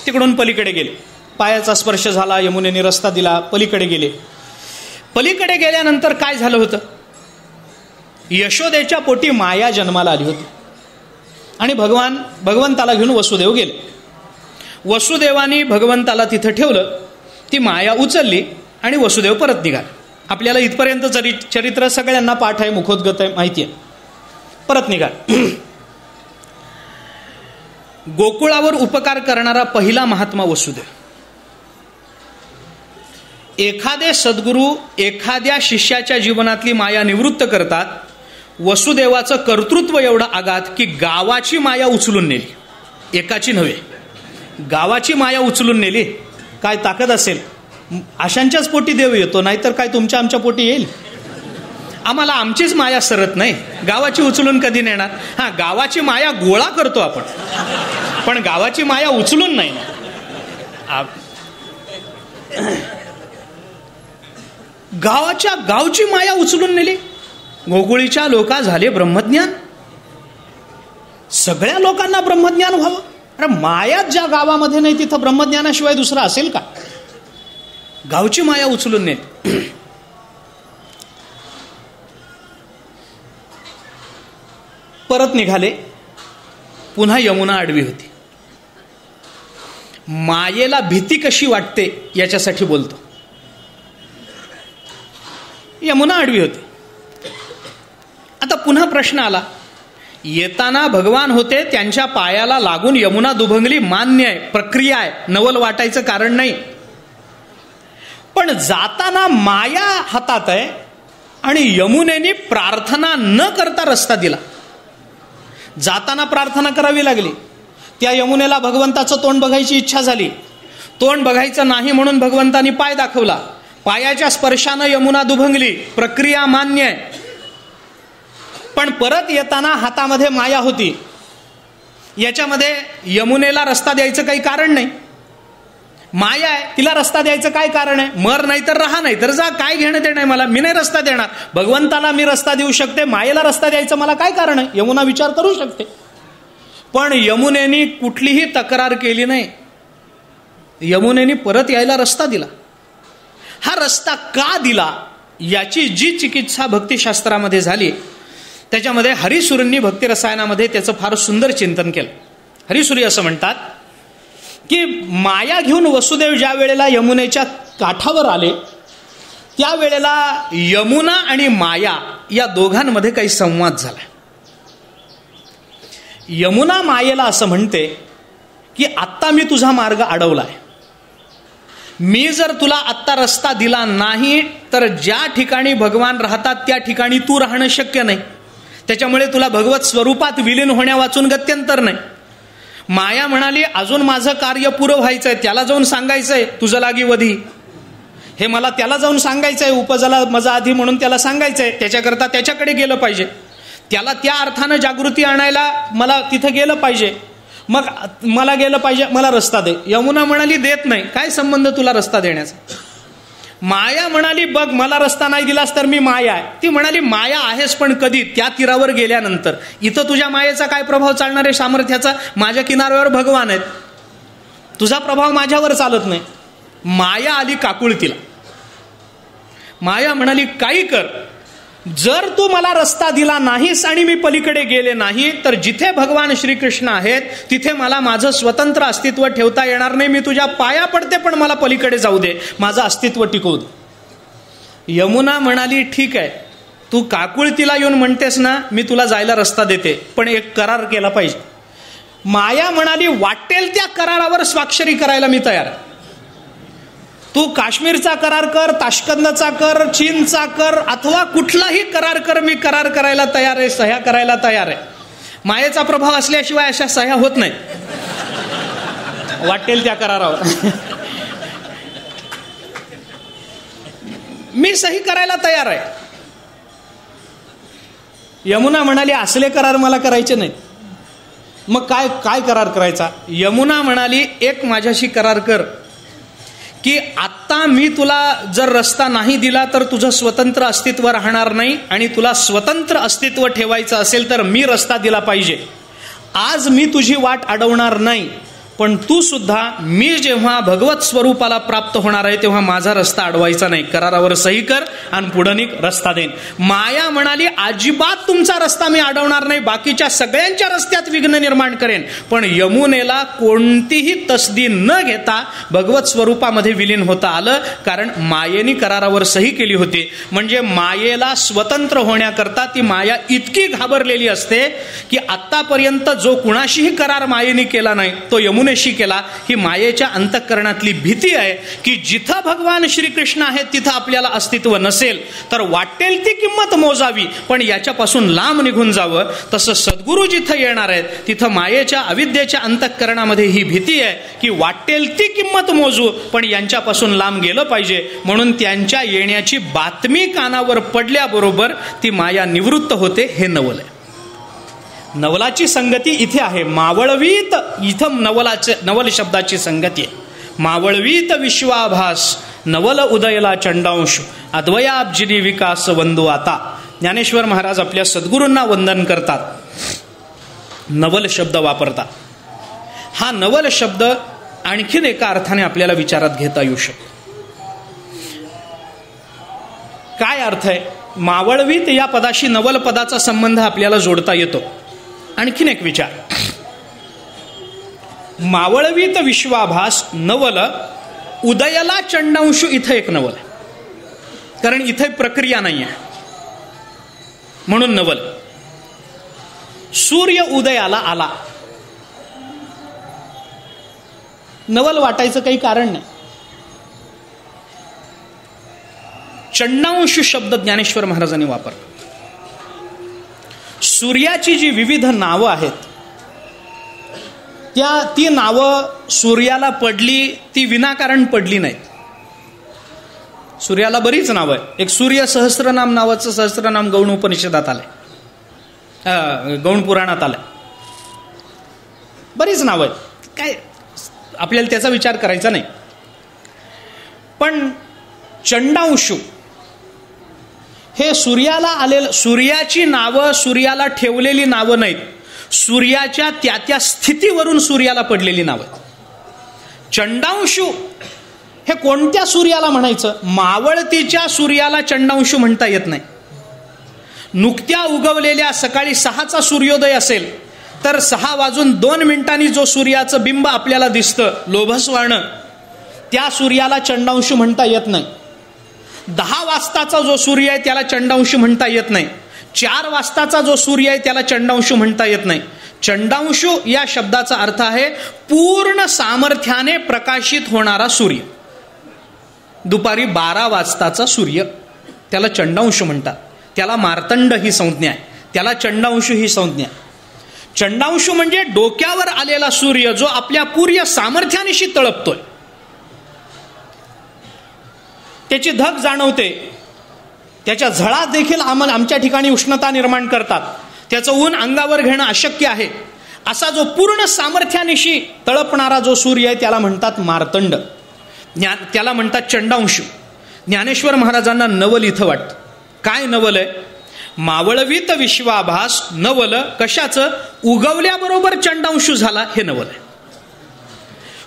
तिकडून पलीकडे गेले. पायाचा स्पर्श झाला, यमुनेने रस्ता दिला, पलीकडे गेले. पलीकडे गेल्यानंतर काय झालं होतं, यशोदेच्या पोटी माया जन्माला आली होती आणि भगवंताला घेऊन वसुदेव गेले. वसुदेवानी भगवंताला तिथं ठेवलं, ती माया उचलली आणि वसुदेव परत निघाले. आपल्याला इथपर्यंत चरित्र सगळ्यांना पाठ आहे, मुखोद्गत आहे, माहिती आहे. परत निघाले. गोकुळावर उपकार करणारा पहिला महात्मा वसुदेव. एखादे सद्गुरू एखाद्या शिष्याच्या जीवनातली माया निवृत्त करतात. वसुदेवाचं कर्तृत्व एवढं आगात की गावाची माया उचलून नेली, एकाची नव्हे, गावाची माया उचलून नेली. काय ताकद असेल, अशांच्याच पोटी देव येतो, नाहीतर काय तुमच्या आमच्या पोटी येईल. आम्हाला आमचीच माया सरत नाही, गावाची उचलून कधी नेणार. हा, गावाची माया गोळा करतो आपण, पण गावाची माया उचलून नाही. गावची माया उचलून नेली. गोकुळीच्या लोका झाले ब्रह्मज्ञान. सगळ्या लोकांना ब्रह्मज्ञान व्हावं. अरे मायाच ज्या गावामध्ये नाही तिथं ब्रह्मज्ञानाशिवाय दुसरं असेल का. गावची माया उचलून नेली. परत निघाले. पुन्हा यमुना आडवी होती. मायेला भीती कशी वाटते याच्यासाठी बोलतो. यमुना आडवी होती. आता पुन्हा प्रश्न आला, येताना भगवान होते, त्यांच्या पायाला लागून यमुना दुभंगली, मान्य आहे, प्रक्रिया आहे, नवल वाटायचं कारण नाही. पण जाताना माया हातात आहे आणि यमुनेने प्रार्थना न करता रस्ता दिला. जाताना प्रार्थना करावी लागली. त्या यमुनेला भगवंताचं तोंड बघायची इच्छा झाली. तोंड बघायचं नाही म्हणून भगवंतानी पाय दाखवला. पायाच्या स्पर्शानं यमुना दुभंगली, प्रक्रिया मान्य आहे. पण परत येताना हातामध्ये माया होती. याच्यामध्ये यमुनेला रस्ता द्यायचं काही कारण नाही. माया आहे, तिला रस्ता द्यायचं काय कारण आहे. मर नाही तर राहा, नाही तर जा, काय घेणं देणं आहे मला, मी नाही रस्ता देणार. भगवंताला मी रस्ता देऊ शकते, मायेला रस्ता द्यायचं मला काय कारण आहे. यमुना विचार करू शकते. पण यमुनेनी कुठलीही तक्रार केली नाही. यमुनेनी परत यायला रस्ता दिला. हा रस्ता का दिला याची जी चिकित्सा भक्तिशास्त्रामध्ये झाली त्याच्यामध्ये हरिसूरींनी भक्ती रसायनामध्ये त्याचं फार सुंदर चिंतन केलं. हरिसूरी असं म्हणतात की माया घेऊन वसुदेव ज्या वेळेला यमुनेच्या काठावर आले त्यावेळेला यमुना आणि माया या दोघांमध्ये काही संवाद झाला. यमुना मायेला असं म्हणते की आत्ता मी तुझा मार्ग अडवलाय, मी जर तुला आत्ता रस्ता दिला नाही तर ज्या ठिकाणी भगवान राहतात त्या ठिकाणी तू राहणं शक्य नाही, त्याच्यामुळे तुला भगवत स्वरूपात विलीन होण्या वाचून गत्यंतर नाही. माया म्हणाली अजून माझं कार्य पुरं व्हायचंय, त्याला जाऊन सांगायचंय तुझं लागी वधी, हे मला त्याला जाऊन सांगायचंय, उपजला मजा आधी म्हणून त्याला सांगायचंय, त्याच्याकरता त्याच्याकडे गेलं पाहिजे, त्याला त्या अर्थानं जागृती आणायला मला तिथं गेलं पाहिजे, मग मला गेलं पाहिजे, मला रस्ता दे. यमुना म्हणाली देत नाही, काय संबंध तुला रस्ता देण्याचा. माया म्हणाली बघ मला रस्ता नाही दिलास तर मी माया आहे. ती म्हणाली माया आहेस पण कधी, त्या तीरावर गेल्यानंतर. इथं तुझ्या मायेचा काय प्रभाव चालणार आहे सामर्थ्याचा, माझ्या किनाऱ्यावर भगवान आहेत, तुझा प्रभाव माझ्यावर चालत नाही. माया आली काकुळतीला. माया म्हणाली काही कर, जर तू मला रस्ता दिला नाहीस आणि मी पलीकडे गेले नाही तर जिथे भगवान श्रीकृष्ण आहेत तिथे मला माझं स्वतंत्र अस्तित्व ठेवता येणार नाही. मी तुझ्या पाया पडते पण मला पलीकडे जाऊ दे, माझं अस्तित्व टिकवू दे. यमुना म्हणाली ठीक आहे, तू काकुळतीला येऊन म्हणतेस ना मी तुला जायला रस्ता देते, पण एक करार केला पाहिजे. माया म्हणाली वाटेल त्या करारावर स्वाक्षरी करायला मी तयार आहे. तू काश्मीरचा करार कर, ताश्कंदचा कर, चीनचा कर, अथवा कुठलाही करार कर, मी करार करायला तयार आहे, सह्या करायला तयार आहे. मायेचा प्रभाव असल्याशिवाय अशा सह्या होत नाही वाटेल त्या करारावर. मी सही करायला तयार आहे. यमुना म्हणाली असले करार मला करायचे नाहीत. मग काय काय करार करायचा. यमुना म्हणाली एक माझ्याशी करार कर की आत्ता मी तुला जर रस्ता नाही दिला तर तुझं स्वतंत्र अस्तित्व राहणार नाही, आणि तुला स्वतंत्र अस्तित्व ठेवायचं असेल तर मी रस्ता दिला पाहिजे. आज मी तुझी वाट अडवणार नाही, पण तू सुद्धा मी जेव्हा भगवत स्वरूपाला प्राप्त होणार आहे तेव्हा माझा रस्ता अडवायचा नाही. करारावर सही कर आणि पुढं निघ, रस्ता देईन. माया म्हणाली अजिबात तुमचा रस्ता मी अडवणार नाही, बाकीच्या सगळ्यांच्या रस्त्यात विघ्न निर्माण करेन. पण यमुनेला कोणतीही तसदी न घेता भगवत स्वरूपामध्ये विलीन होता आलं, कारण मायेने करारावर सही केली होती. म्हणजे मायेला स्वतंत्र होण्याकरता ती माया इतकी घाबरलेली असते की आतापर्यंत जो कुणाशीही करार मायेने केला नाही तो यमुनेशी केला. ही मायेच्या अंतःकरणातली भीती आहे की जिथं भगवान श्रीकृष्ण आहेत तिथं आपल्याला अस्तित्व नसेल तर वाटेल ती किंमत मोजावी, पण याच्यापासून लांब निघून जावं. तसं सद्गुरू जिथं येणार आहेत तिथं मायेच्या अविद्येच्या अंतःकरणामध्ये ही भीती आहे की वाटेल ती किंमत मोजू, पण यांच्यापासून लांब गेलं पाहिजे. म्हणून त्यांच्या येण्याची बातमी कानावर पडल्याबरोबर ती माया निवृत्त होते. हे नवल आहे. नवलाची संगती इथे आहे. मावळवीत, इथं नवल शब्दाची संगती आहे. मावळवीत विश्वाभास नवल उदयला चंडांश अद्वयाब्जिनी विकास वंदू आता. ज्ञानेश्वर महाराज आपल्या सद्गुरूंना वंदन करतात, नवल शब्द वापरतात. हा नवल शब्द आणखीन एका अर्थाने आपल्याला विचारात घेता येऊ शकतो. काय अर्थ आहे. मावळवीत या पदाशी नवल पदाचा संबंध आपल्याला जोडता येतो. आणखीन एक विचार. मावळवीत विश्वाभास नवल उदयला चंडांशू, इथं एक नवल आहे, कारण इथे प्रक्रिया नाही आहे म्हणून नवल. सूर्य उदयाला आला, नवल वाटायचं काही कारण नाही. चंडांशू शब्द ज्ञानेश्वर महाराजांनी वापरला. सूर्याची जी विविध नावं आहेत ती नावं सूर्याला पडली ती विनाकारण पडली नाहीत. सूर्याला बरीच नावं आहे. एक सूर्य सहस्त्रनाम नावाचं सहस्त्रनाम गौण उपनिषदात आलंय, गौण पुराणात आलंय. बरीच नावं आहेत, काय आपल्याला त्याचा विचार करायचा नाही. पण चंडांशू हे सूर्याला आलेलं, सूर्याची नावं सूर्याला ठेवलेली नावं नाहीत, सूर्याच्या त्या त्या स्थितीवरून सूर्याला पडलेली नावं. चंडांशू हे कोणत्या सूर्याला म्हणायचं. मावळतीच्या सूर्याला चंडांशू म्हणता येत नाही. नुकत्या उगवलेल्या सकाळी 6चा सूर्योदय असेल तर 6:02 जो सूर्याचं बिंब आपल्याला दिसतं लोभसवर्ण, त्या सूर्याला चंडांशू म्हणता येत नाही. 10 वाजताचा जो सूर्य आहे त्याला चंडांशू म्हणता येत नाही. 4 वाजताचा जो सूर्य आहे त्याला चंडांशू म्हणता येत नाही. चंडांशू या शब्दाचा अर्थ आहे पूर्ण सामर्थ्याने प्रकाशित होणारा सूर्य. दुपारी 12 वाजताचा सूर्य त्याला चंडांशू म्हणतात. त्याला मार्तंड ही संज्ञा आहे, त्याला चंडांशू ही संज्ञा. चंडांशू म्हणजे डोक्यावर आलेला सूर्य जो आपल्या पूर्ण सामर्थ्यानिशी तळपतोय. त्याची धग जाणवते, त्याच्या झळा देखील आमच्या ठिकाणी उष्णता निर्माण करतात, त्याचं ऊन अंगावर घेणं अशक्य आहे. असा जो पूर्ण सामर्थ्यानिशी तळपणारा जो सूर्य आहे त्याला म्हणतात मार्तंड, त्याला म्हणतात चंडांशू. ज्ञानेश्वर महाराजांना नवल इथं वाटतं. काय नवल आहे? मावळवीत विश्वाभास नवल कशाचं? उगवल्याबरोबर चंडांशू झाला हे नवल आहे.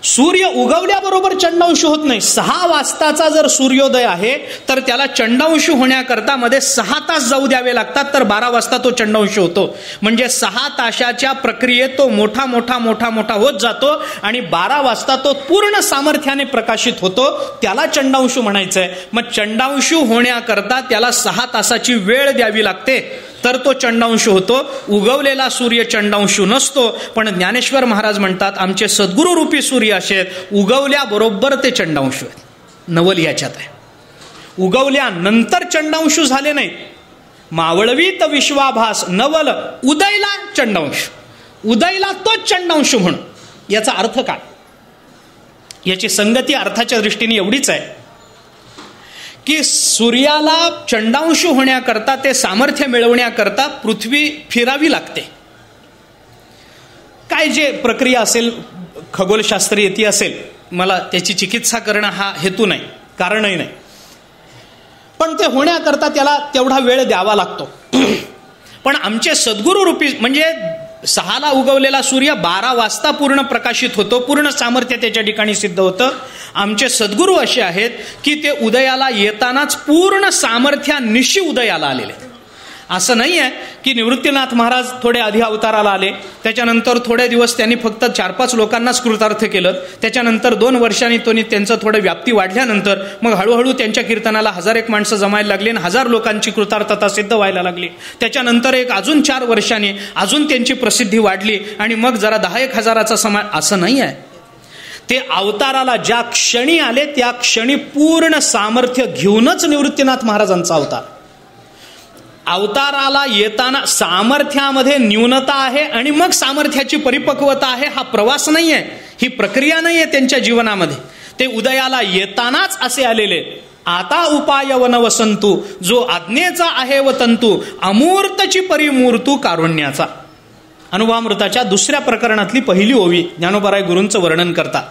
सूर्य उगवल्याबरोबर चंडांशू होत नाही. 6 वाजताचा जर सूर्योदय आहे तर त्याला चंडांशू होण्याकरता मध्ये 6 तास जाऊ द्यावे लागतात, तर 12 वाजता तो चंडांशू होतो. म्हणजे 6 तासाच्या प्रक्रियेत तो मोठा मोठा मोठा मोठा होत जातो आणि 12 वाजता तो पूर्ण सामर्थ्याने प्रकाशित होतो. त्याला चंडांशू म्हणायचंय. मग चंडांशू होण्याकरता त्याला 6 तासाची वेळ द्यावी लागते, तर तो चंडांशू होतो. उगवलेला सूर्य चंडांशू नसतो. पण ज्ञानेश्वर महाराज म्हणतात आमचे सद्गुरू रूपी सूर्य असे आहेत, उगवल्याबरोबर ते चंडांशू आहेत. नवल याच्यात आहे. उगवल्यानंतर चंडांशू झाले नाहीत. मावळवीत विश्वाभास नवल उदयला चंडांशू, उदयला तोच चंडांशू म्हणून. याचा अर्थ काय? याची संगती अर्थाच्या दृष्टीने एवढीच आहे की सूर्याला चंडांशू होण्याकरता, ते सामर्थ्य मिळवण्याकरता पृथ्वी फिरावी लागते. काय जे प्रक्रिया असेल, खगोलशास्त्रीय ती असेल, मला त्याची चिकित्सा करणं हा हेतू नाही, कारणही नाही. पण ते होण्याकरता त्याला तेवढा वेळ द्यावा लागतो. पण आमचे सद्गुरू रूपी म्हणजे 6ला उगवलेला सूर्य 12 वाजता पूर्ण प्रकाशित होतो, पूर्ण सामर्थ्य त्याच्या ठिकाणी सिद्ध होतं. आमचे सद्गुरू असे आहेत की ते उदयाला येतानाच पूर्ण सामर्थ्यानिशी उदयाला आलेले. असं नाही आहे की निवृत्तीनाथ महाराज थोडे आधी अवताराला आले, त्याच्यानंतर थोडे दिवस त्यांनी फक्त 4-5 लोकांनाच कृतार्थ केलं, त्याच्यानंतर 2 वर्षांनी त्यांचं थोडं व्याप्ती वाढल्यानंतर मग हळूहळू त्यांच्या कीर्तनाला 1000 माणसं जमायला लागली आणि 1000 लोकांची कृतार्थता सिद्ध व्हायला लागली. त्याच्यानंतर अजून 4 वर्षांनी अजून त्यांची प्रसिद्धी वाढली आणि मग जरा 10,000-1,000चा समाज. असं नाही आहे. ते अवताराला ज्या क्षणी आले त्या क्षणी पूर्ण सामर्थ्य घेऊनच निवृत्तीनाथ महाराजांचा अवतार. अवताराला येताना सामर्थ्यामध्ये न्यूनता आहे आणि मग सामर्थ्याची परिपक्वता आहे. हा प्रवास नाही आहे, ही प्रक्रिया नाही आहे त्यांच्या जीवनामध्ये. ते उदयाला येतानाच असे आलेले. आता उपाय वन वसंतू, जो आज्ञेचा आहे व तंतू, अमूर्तची परिमूर्तू कारुण्याचा. अनुभवामृताच्या 2ऱ्या प्रकरणातली पहिली ओवी ज्ञानोबाराय गुरूंचं वर्णन करतात.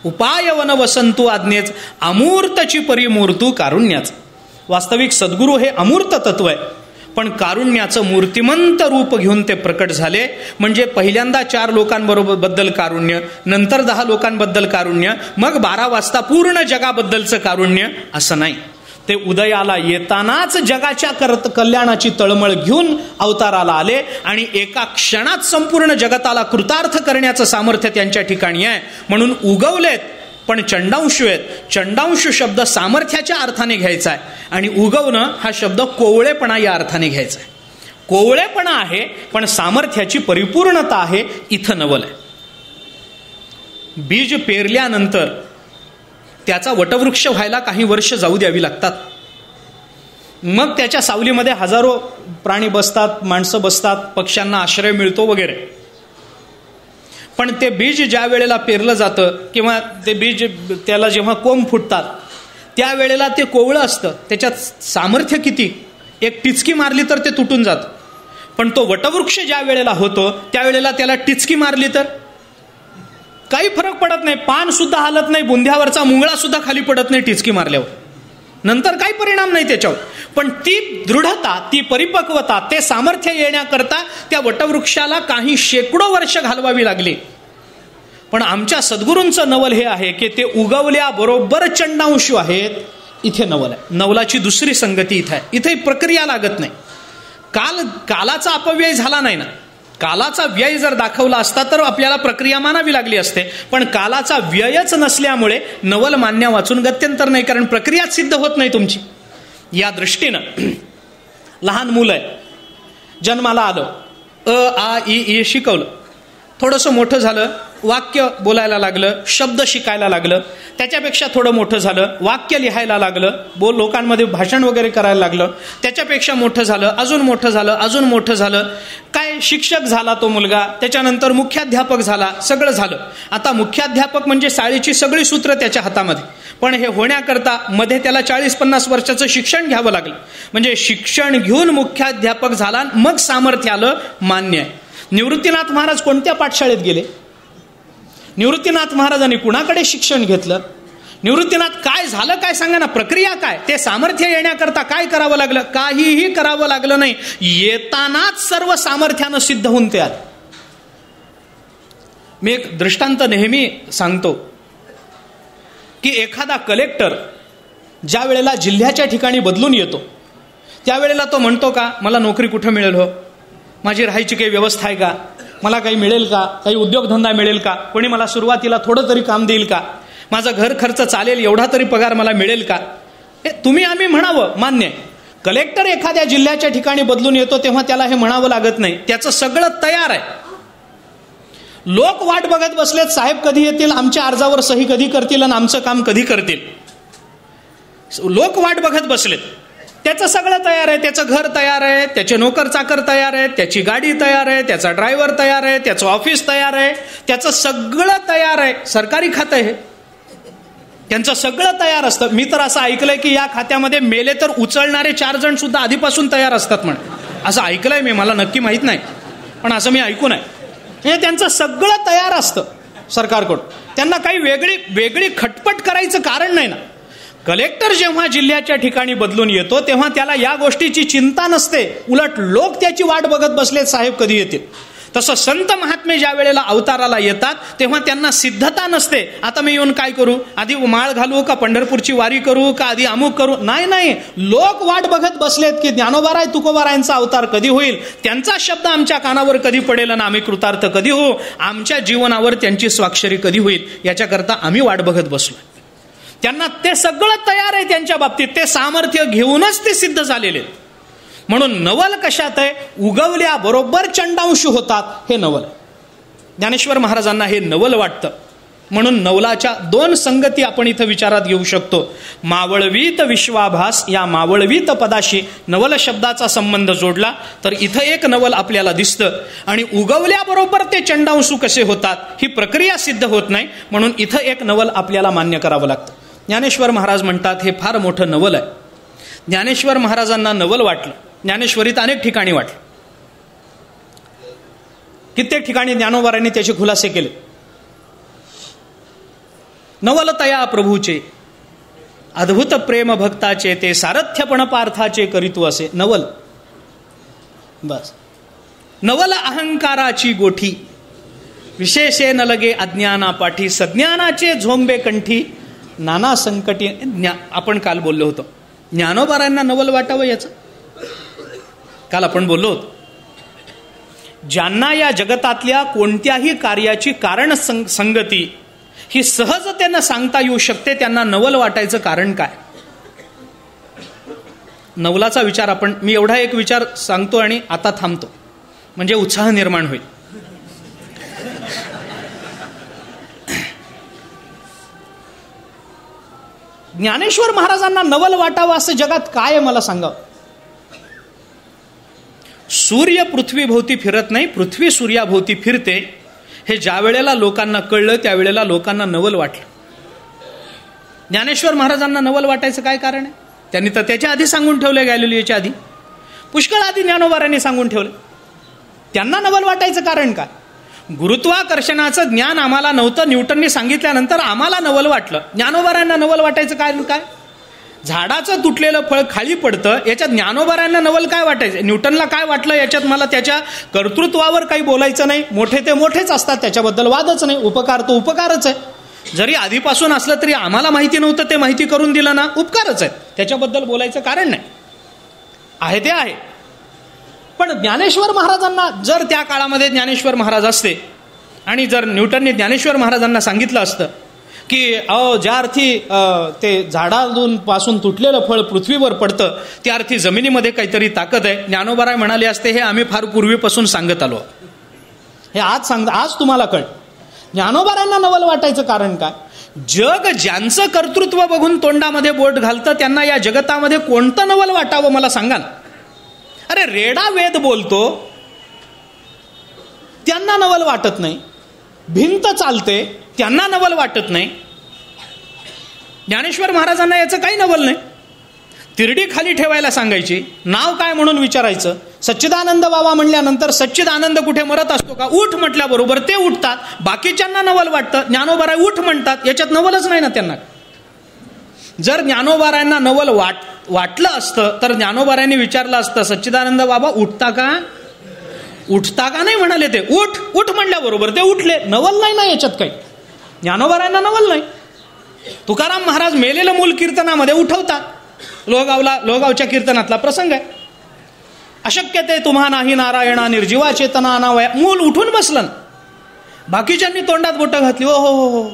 उपाय वन वसंतू आज्ञेच, अमूर्तची परिमूर्तू कारुण्याचा. वास्तविक सद्गुरू हे अमूर्त तत्व आहे, पण कारुण्याचं मूर्तिमंत रूप घेऊन ते प्रकट झाले. म्हणजे पहिल्यांदा 4 लोकांबद्दल कारुण्य, नंतर 10 लोकांबद्दल कारुण्य, मग 12 वाजता पूर्ण जगाबद्दलचं कारुण्य. असं नाही. ते उदयाला येतानाच जगाच्या कल्याणाची तळमळ घेऊन अवताराला आले आणि एका क्षणात संपूर्ण जगताला कृतार्थ करण्याचं सामर्थ्य त्यांच्या ठिकाणी आहे. म्हणून उगवलेत पण चंडांशू आहेत. चंडांशू शब्द सामर्थ्याच्या अर्थाने घ्यायचा आहे आणि उगवणं हा शब्द कोवळेपणा या अर्थाने घ्यायचा आहे. कोवळेपणा आहे पण सामर्थ्याची परिपूर्णता आहे. इथं नवल आहे. बीज पेरल्यानंतर त्याचा वटवृक्ष व्हायला काही वर्ष जाऊ द्यावी लागतात. मग त्याच्या सावलीमध्ये हजारो प्राणी बसतात, माणसं बसतात, पक्ष्यांना आश्रय मिळतो वगैरे. पण ते बीज ज्या वेळेला पेरलं जातं किंवा ते बीज त्याला जेव्हा कोंब फुटतात त्यावेळेला ते कोवळं असतं. त्याच्यात सामर्थ्य किती, एक टिचकी मारली तर ते तुटून जातं. पण तो वटवृक्ष ज्या वेळेला होतो त्यावेळेला त्याला टिचकी मारली तर काही फरक पडत नाही. पान सुद्धा हालत नाही, बुंध्यावरचा मुंगळा सुद्धा खाली पडत नाही टिचकी मारल्यावर. नंतर काही परिणाम नाही त्याच्यावर. पण ती दृढता, ती परिपक्वता, ते सामर्थ्य येण्याकरता त्या वटवृक्षाला काही शेकडो वर्ष घालवावी लागली. पण आमच्या सद्गुरूंचं नवल हे आहे की ते उगवल्याबरोबर चंडांशू आहेत. इथे नवल आहे. नवलाची 2री संगती इथे आहे. इथे प्रक्रिया लागत नाही. कालाचा अपव्यय झाला नाही ना. कालाचा व्यय जर दाखवला असता तर आपल्याला प्रक्रिया मानावी लागली असते. पण कालाचा व्ययच नसल्यामुळे नवल मान्य वाचून गत्यंतर नाही, कारण प्रक्रियाच सिद्ध होत नाही तुमची. या दृष्टीनं लहान मुलं आहे, जन्माला आलं, आ इ ई शिकवलं. थोडंसं मोठं झालं, वाक्य बोलायला लागलं, शब्द शिकायला लागलं. त्याच्यापेक्षा थोडं मोठं झालं, वाक्य लिहायला लागलं, लोकांमध्ये भाषण वगैरे करायला लागलं. त्याच्यापेक्षा मोठं झालं, अजून मोठं झालं, अजून मोठं झालं. काय शिक्षक झाला तो मुलगा, त्याच्यानंतर मुख्याध्यापक झाला, सगळं झालं. आता मुख्याध्यापक म्हणजे शाळेची सगळी सूत्र त्याच्या हातामध्ये. पण हे होण्याकरता मध्ये त्याला 40-50 वर्षाचं शिक्षण घ्यावं लागलं. म्हणजे शिक्षण घेऊन मुख्याध्यापक झाला, मग सामर्थ्य आलं, मान्य आहे. निवृत्तीनाथ महाराज कोणत्या पाठशाळेत गेले? निवृत्तीनाथ महाराजांनी कुणाकडे शिक्षण घेतलं? निवृत्तीनाथ काय झालं, काय सांगा ना, प्रक्रिया काय? ते सामर्थ्य येण्याकरता काय करावं लागलं? काहीही करावं लागलं नाही. येतानाच सर्व सामर्थ्यानं सिद्ध होऊन ते आले. मी एक दृष्टांत नेहमी सांगतो की एखादा कलेक्टर ज्या वेळेला जिल्ह्याच्या ठिकाणी बदलून येतो त्यावेळेला तो म्हणतो का, मला नोकरी कुठं मिळेल हो, माझी राहायची काही व्यवस्था आहे का, मला काही मिळेल का, काही उद्योगधंदा मिळेल का, कोणी मला सुरुवातीला थोडं तरी काम देईल का, माझा घर खर्च चालेल, एवढा तरी पगार मला मिळेल का? हे तुम्ही आम्ही म्हणावं, मान्य आहे. कलेक्टर एखाद्या जिल्ह्याच्या ठिकाणी बदलून येतो तेव्हा त्याला हे म्हणावं लागत नाही, त्याचं सगळं तयार आहे. लोक वाट बघत बसलेत, साहेब कधी येतील, आमच्या अर्जावर सही कधी करतील आणि आमचं काम कधी करतील. लोक वाट बघत बसलेत. त्याचं सगळं तयार आहे, त्याचं घर तयार आहे, त्याचे नोकर चाकर तयार आहे, त्याची गाडी तयार आहे, त्याचा ड्रायव्हर तयार आहे, त्याचं ऑफिस तयार आहे, त्याचं सगळं तयार आहे. सरकारी खातं आहे, त्यांचं सगळं तयार असतं. मी तर असं ऐकलंय की या खात्यामध्ये मेले तर उचलणारे 4 जण सुद्धा आधीपासून तयार असतात म्हणे. असं ऐकलंय मी, मला नक्की माहित नाही, पण असं मी ऐकून आहे. म्हणजे त्यांचं सगळं तयार असतं सरकारकडून. त्यांना काही वेगळी खटपट करायचं कारण नाही ना. कलेक्टर जेव्हा जिल्ह्याच्या ठिकाणी बदलून येतो तेव्हा त्याला या गोष्टीची चिंता नसते, उलट लोक त्याची वाट बघत बसलेत, साहेब कधी येतील. तसं संत महात्मे ज्या वेळेला अवताराला येतात तेव्हा त्यांना सिद्धता नसते, आता मी येऊन काय करू, आधी माळ घालू का, पंढरपूरची वारी करू का, आधी अमुक करू. नाही, लोक वाट बघत बसलेत की ज्ञानोबाराय तुकोबारायांचा अवतार कधी होईल, त्यांचा शब्द आमच्या कानावर कधी पडेल आणि आम्ही कृतार्थ कधी होऊ, आमच्या जीवनावर त्यांची स्वाक्षरी कधी होईल, याच्याकरता आम्ही वाट बघत बसलो. त्यांना ते सगळं तयार आहे त्यांच्या बाबतीत, ते सामर्थ्य घेऊनच ते सिद्ध झालेले. म्हणून नवल कशात आहे, उगवल्याबरोबर चंडांशू होतात, हे नवल. ज्ञानेश्वर महाराजांना हे नवल वाटतं. म्हणून नवलाच्या 2 संगती आपण इथं विचारात घेऊ शकतो. मावळवीत विश्वाभास या मावळवीत पदाशी नवल शब्दाचा संबंध जोडला तर इथं एक नवल आपल्याला दिसतं. आणि उगवल्याबरोबर ते चंडांशू कसे होतात ही प्रक्रिया सिद्ध होत नाही, म्हणून इथं एक नवल आपल्याला मान्य करावं लागतं. ज्ञानेश्वर महाराज म्हणतात हे फार मोठं नवल आहे. ज्ञानेश्वर महाराजांना नवल वाटलं, ज्ञानेश्वरीत अनेक ठिकाणी वाटलं, कित्येक ठिकाणी ज्ञानोबारांनी त्याचे खुलासे केले. नवल तया प्रभूचे अद्भुत प्रेम भक्ताचे, ते सारथ्यपण पार्थाचे करीतू असे नवल. बस. नवल अहंकाराची गोठी विशेषे न लगे अज्ञाना पाठी, सज्ञानाचे झोंबे कंठी नाना संकटी. आपण काल बोललो होतो ज्ञानोबारांना नवल वाटावं याचं. काल आपण बोललो होतो ज्यांना या जगतातल्या कोणत्याही कार्याची कारण संगती ही सहजतेनं सांगता येऊ शकते त्यांना नवल वाटायचं कारण काय. नवलाचा विचार मी एवढा एक विचार सांगतो आणि आता थांबतो म्हणजे उत्साह निर्माण होईल. ज्ञानेश्वर महाराजांना नवल वाटावं असं जगात काय आहे मला सांगा. सूर्य पृथ्वीभोवती फिरत नाही, पृथ्वी सूर्याभोवती फिरते. हे ज्या वेळेला लोकांना कळलं त्यावेळेला लोकांना नवल वाटलं. ज्ञानेश्वर महाराजांना नवल वाटायचं काय कारण आहे? त्यांनी तर त्याच्या आधी सांगून ठेवलं, गॅलिलिओच्या आधी पुष्कळ आधी ज्ञानोबारांनी सांगून ठेवलं. त्यांना नवल वाटायचं कारण काय? गुरुत्वाकर्षणाचं ज्ञान आम्हाला नव्हतं, न्यूटनने सांगितल्यानंतर आम्हाला नवल वाटलं. ज्ञानोबारांना नवल वाटायचं कारण काय? झाडाचं तुटलेलं फळ खाली पडतं, याच्यात ज्ञानोबारांना नवल काय वाटायचं? न्यूटनला काय वाटलं याच्यात मला त्याच्या कर्तृत्वावर काही बोलायचं नाही, मोठे ते मोठेच असतात, त्याच्याबद्दल वादच नाही, उपकार तो उपकारच आहे. जरी आधीपासून असलं तरी आम्हाला माहिती नव्हतं ते माहिती करून दिलं ना, उपकारच आहे, त्याच्याबद्दल बोलायचं कारण नाही, आहे ते आहे. पण ज्ञानेश्वर महाराजांना जर त्या काळामध्ये ज्ञानेश्वर महाराज असते आणि जर न्यूटनने ज्ञानेश्वर महाराजांना सांगितलं असतं की ज्या अर्थी ते झाडातून पासून तुटलेलं फळ पृथ्वीवर पडतं त्या अर्थी जमिनीमध्ये काहीतरी ताकद आहे. ज्ञानोबाराय म्हणाले असते हे आम्ही फार पूर्वीपासून सांगत आलो, हे आज तुम्हाला कळ. ज्ञानोबारायांना नवल वाटायचं कारण काय? जग ज्यांचं कर्तृत्व बघून तोंडामध्ये बोट घालतं त्यांना या जगतामध्ये कोणतं नवल वाटावं मला सांगा ना. अरे रेडा वेद बोलतो त्यांना नवल वाटत नाही, भिंत चालते त्यांना नवल वाटत नाही. ज्ञानेश्वर महाराजांना याचं काही नवल नाही. तिरडी खाली ठेवायला सांगायची, नाव काय म्हणून विचारायचं. सच्चिदानंद बाबा म्हणल्यानंतर सच्चिदानंद कुठे मरत असतो का? उठ म्हटल्याबरोबर ते उठतात. बाकीच्यांना नवल वाटतं, ज्ञानोबाराय उठ म्हणतात, याच्यात नवलच नाही ना त्यांना. जर ज्ञानोबारायांना नवल वाटलं असतं तर ज्ञानोबारायांनी विचारलं असतं, सच्चिदानंद बाबा उठता का? उठता का नाही म्हणाले ते. उठ उठ म्हणल्याबरोबर ते उठले. नवल नाही ना याच्यात काही. ज्ञानोबारायांना नवल नाही. तुकाराम महाराज मेलेलं मूल कीर्तनामध्ये उठवतात. लोहगावच्या कीर्तनातला प्रसंग आहे. अशक्य ते तुम्हा नाही नारायणा निर्जीवा चेतना अनावया. मूल उठून बसलं. बाकीच्यांनी तोंडात बोटं घातली. हो हो हो हो,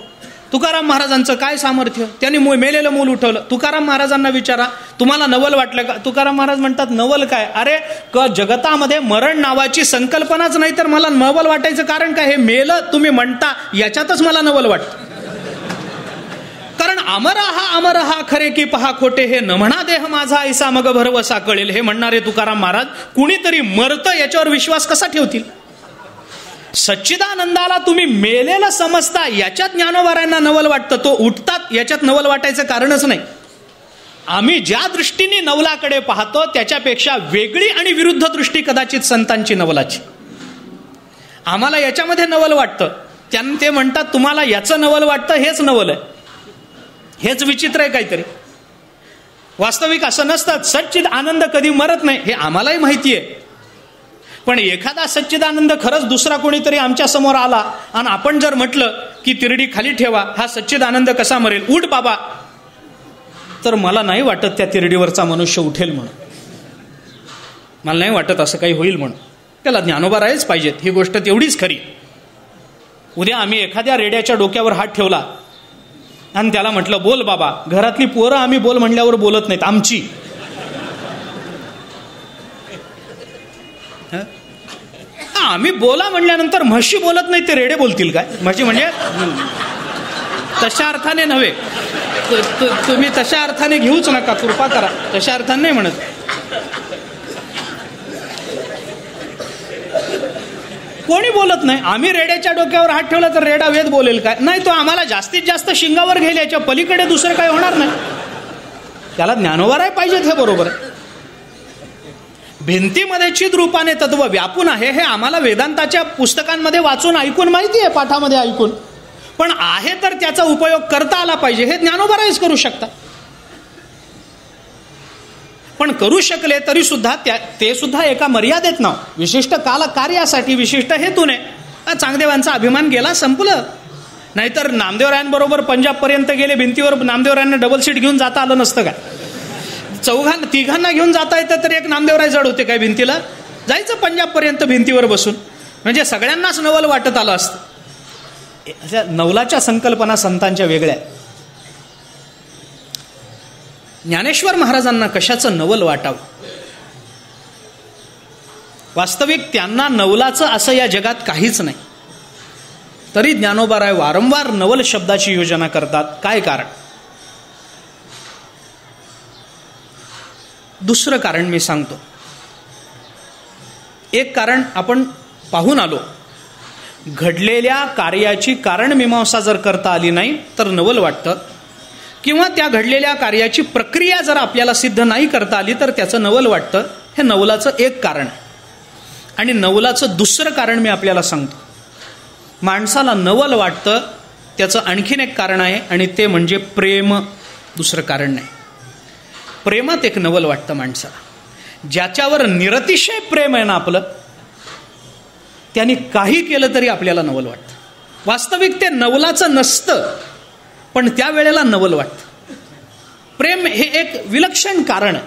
तुकाराम महाराजांचं काय सामर्थ्य, त्यांनी मेलेलं मूल उठवलं. तुकाराम महाराजांना विचारा तुम्हाला नवल वाटलं का? तुकाराम महाराज म्हणतात नवल काय? अरे जगतामध्ये मरण नावाची संकल्पनाच नाही तर मला नवल वाटायचं कारण काय? हे मेलं तुम्ही म्हणता याच्यातच मला नवल वाटतं. कारण अमर हा खरे की पहा खोटे, हे न म्हणा देह माझा ऐसा मग भरवसा कळेल. हे म्हणणारे तुकाराम महाराज कुणीतरी मरतं याच्यावर विश्वास कसा ठेवतील? सच्चिदानंदाला तुम्ही मेलेलं समजता याच्यात ज्ञानोबारायांना नवल वाटतं. तो उठतात याच्यात नवल वाटायचं कारणच नाही. आम्ही ज्या दृष्टीने नवलाकडे पाहतो त्याच्यापेक्षा वेगळी आणि विरुद्ध दृष्टी कदाचित संतांची नवलाची. आम्हाला याच्यामध्ये नवल वाटतं, ते म्हणतात तुम्हाला याचं नवल वाटतं, हेच नवल आहे. हेच विचित्र आहे काहीतरी. वास्तविक असं नसतं. सच्चिद आनंद कधी मरत नाही हे आम्हालाही माहिती आहे. पण एखादा सच्चिदानंद खरंच दुसरा कोणीतरी आमच्या समोर आला आणि आपण जर म्हटलं की तिरडी खाली ठेवा, हा सच्चिदानंद कसा मरेल, उठ बाबा, तर मला नाही वाटत त्या तिरडीवरचा मनुष्य उठेल म्हणून. मला नाही वाटत असं काही होईल म्हणून. त्याला ज्ञानोबारायच पाहिजेत, ही गोष्ट तेवढीच खरी. उद्या आम्ही एखाद्या रेड्याच्या डोक्यावर हात ठेवला आणि त्याला म्हटलं बोल बाबा, घरातली पोरं आम्ही बोल म्हणल्यावर बोलत नाहीत, आमची आम्ही बोला म्हणल्यानंतर म्हशी बोलत नाही, ते रेडे बोलतील काय? म्हशी म्हणजे तशा अर्थाने नव्हे, तुम्ही तशा अर्थाने घेऊच नका, कृपा करा, तशा अर्थाने नाही म्हणत. कोणी बोलत नाही. आम्ही रेड्याच्या डोक्यावर हात ठेवला तर रेडा वेद बोलेल काय? नाही, तो आम्हाला जास्तीत जास्त शिंगावर घेईल, याच्या पलीकडे दुसरं काय होणार नाही. त्याला ज्ञानोबाराय पाहिजेत, हे बरोबर आहे. भिंतीमध्ये चिद्रूपाने तत्व व्यापून आहे हे आम्हाला वेदांताच्या पुस्तकांमध्ये वाचून ऐकून माहिती आहे, पाठामध्ये ऐकून. पण आहे तर त्याचा उपयोग करता आला पाहिजे, हे ज्ञानोबारायच करू शकतात. पण करू शकले तरी सुद्धा ते सुद्धा एका मर्यादेत ना, विशिष्ट काल कार्यासाठी, विशिष्ट हेतूने. चांगदेवांचा अभिमान गेला, संपलं. नाहीतर नामदेवरायांबरोबर पंजाबपर्यंत गेले, भिंतीवर नामदेवरायांना डबल सीट घेऊन जाता आलं नसतं का? तिघांना घेऊन जाता येतं तर एक नामदेवराय जड होते काय भिंतीला? जायचं पंजाबपर्यंत भिंतीवर बसून, म्हणजे सगळ्यांनाच नवल वाटत आलं असतं. नवलाच्या संकल्पना संतांच्या वेगळ्या. ज्ञानेश्वर महाराजांना कशाचं नवल वाटावं? वास्तविक त्यांना नवलाचं असं या जगात काहीच नाही. तरी ज्ञानोबाराय वारंवार नवल शब्दाची योजना करतात. काय कारण? दुसरं कारण मी सांगतो. एक कारण आपण पाहून आलो. घडलेल्या कार्याची कारणमीमांसा जर करता आली नाही तर नवल वाटतं, किंवा त्या घडलेल्या कार्याची प्रक्रिया जर आपल्याला सिद्ध नाही करता आली तर त्याचं नवल वाटतं. हे नवलाचं एक कारण आहे. आणि नवलाचं दुसरं कारण मी आपल्याला सांगतो. माणसाला नवल वाटतं त्याचं आणखीन एक कारण आहे, आणि ते म्हणजे प्रेम. दुसरं कारण नाही. प्रेमात एक नवल वाटतं माणसाला. ज्याच्यावर निरतिशय प्रेम आहे ना आपलं, त्यांनी काही केलं तरी आपल्याला नवल वाटतं. वास्तविक ते नवलाचं नसतं, पण त्यावेळेला नवल वाटतं. प्रेम हे एक विलक्षण कारण आहे.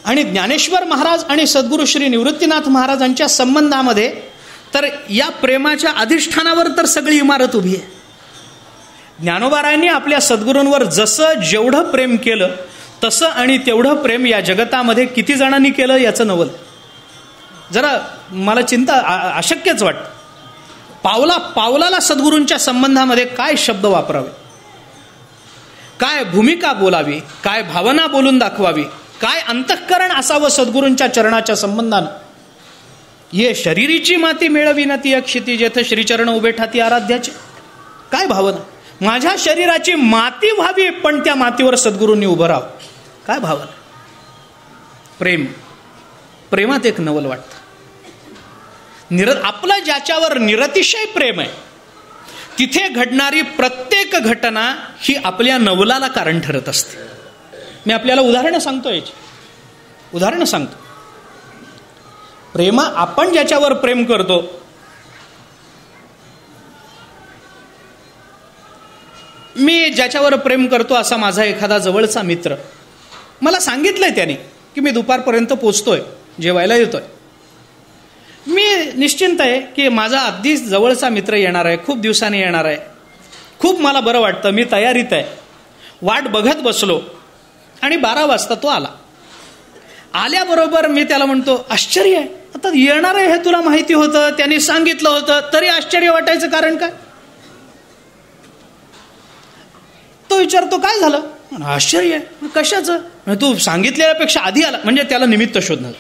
आणि ज्ञानेश्वर महाराज आणि सद्गुरू श्री निवृत्तीनाथ महाराजांच्या संबंधामध्ये तर या प्रेमाच्या अधिष्ठानावर तर सगळी इमारत उभी आहे. ज्ञानोबारायांनी आपल्या सद्गुरूंवर जसं जेवढं प्रेम केलं तसं आणि तेवढं प्रेम या जगतामध्ये किती जणांनी केलं याचं नवल. जरा मला चिंता अशक्यच वाटतं. पावला पावलाला सद्गुरूंच्या संबंधामध्ये काय शब्द वापरावे, काय भूमिका बोलावी, काय भावना बोलून दाखवावी, काय अंतःकरण असावं सद्गुरूंच्या चरणाच्या संबंधानं. ये शरीरीची माती मिळवी ना ती अक्षिती जेथ श्रीचरण उभे ठाती आराध्याचे. काय भावना, माझ्या शरीराची माती व्हावी पण त्या मातीवर सद्गुरूंनी उभं राहावं. काय भावना, प्रेम. प्रेमात एक नवल वाटतं. आपलं ज्याच्यावर निरतिशय प्रेम आहे तिथे घडणारी प्रत्येक घटना ही आपल्या नवलाला कारण ठरत असते. मी आपल्याला उदाहरणं सांगतो, याची उदाहरणं सांगतो. आपण ज्याच्यावर प्रेम करतो मी ज्याच्यावर प्रेम करतो असा माझा एखादा जवळचा मित्र मला सांगितलंय त्याने की मी दुपारपर्यंत पोचतोय, जेवायला येतोय. मी निश्चिंत आहे की माझा अगदी जवळचा मित्र येणार आहे, खूप दिवसांनी येणार आहे, खूप मला बरं वाटतं, मी तयारीत आहे. वाट बघत बसलो आणि 12 वाजता तो आला. आल्याबरोबर मी त्याला म्हणतो, आश्चर्य आहे, आता येणार आहे हे तुला माहिती होतं, त्यांनी सांगितलं होतं, तरी आश्चर्य वाटायचं कारण काय? तो विचारतो, काय झालं? आश्चर्य आहे, कशाचं? तू सांगितलेल्यापेक्षा आधी आला, म्हणजे त्याला निमित्त शोधणं.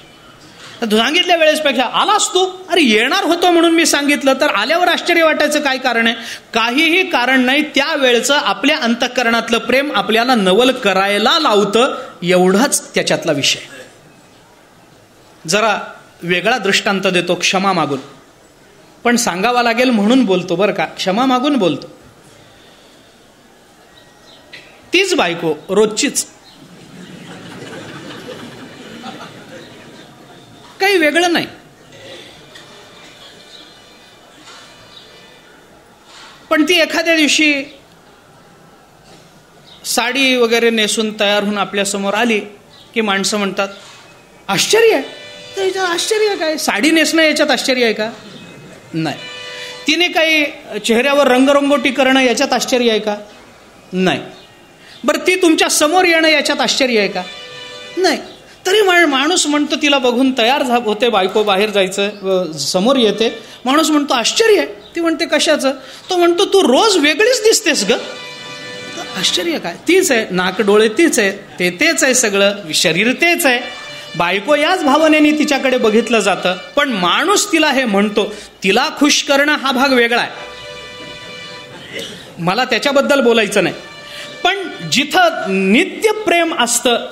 तू सांगितल्या वेळेसपेक्षा आलास तू? अरे येणार होतो म्हणून मी सांगितलं, तर आल्यावर आश्चर्य वाटायचं काय कारण आहे? काहीही कारण नाही. त्या वेळचं आपल्या अंतःकरणातलं प्रेम आपल्याला नवल करायला लावतं, एवढाच त्याच्यातला विषय. जरा वेगळा दृष्टांत देतो क्षमा मागून, पण सांगावा लागेल म्हणून बोलतो बरं का. क्षमा मागून बोलतो. तीच बायको रोजचीच, काही वेगळं नाही, पण ती एखाद्या दिवशी साडी वगैरे नेसून तयार होऊन आपल्या समोर आली की माणसं म्हणतात, आश्चर्य आहे. तर याच्यात आश्चर्य काय? साडी नेसणं याच्यात आश्चर्य आहे का? नाही. तिने काही चेहऱ्यावर रंगरंगोटी करणं याच्यात आश्चर्य आहे का? नाही. बरं, ती तुमच्या समोर येणं याच्यात आश्चर्य आहे का? नाही. तरी माणूस म्हणतो, तिला बघून तयार होते बायको, बाहेर जायचं, समोर येते, माणूस म्हणतो आश्चर्य आहे. ती म्हणते कशाचं? तो म्हणतो तू रोज वेगळीच दिसतेस ग. आश्चर्य काय? तीच आहे, नाक डोळे तीच आहे, तेच आहे, सगळं शरीर तेच आहे. बायको याच भावनेने तिच्याकडे बघितलं जातं, पण माणूस तिला हे म्हणतो. तिला खुश करणं हा भाग वेगळा आहे, मला त्याच्याबद्दल बोलायचं नाही. पण जिथं नित्य प्रेम असतं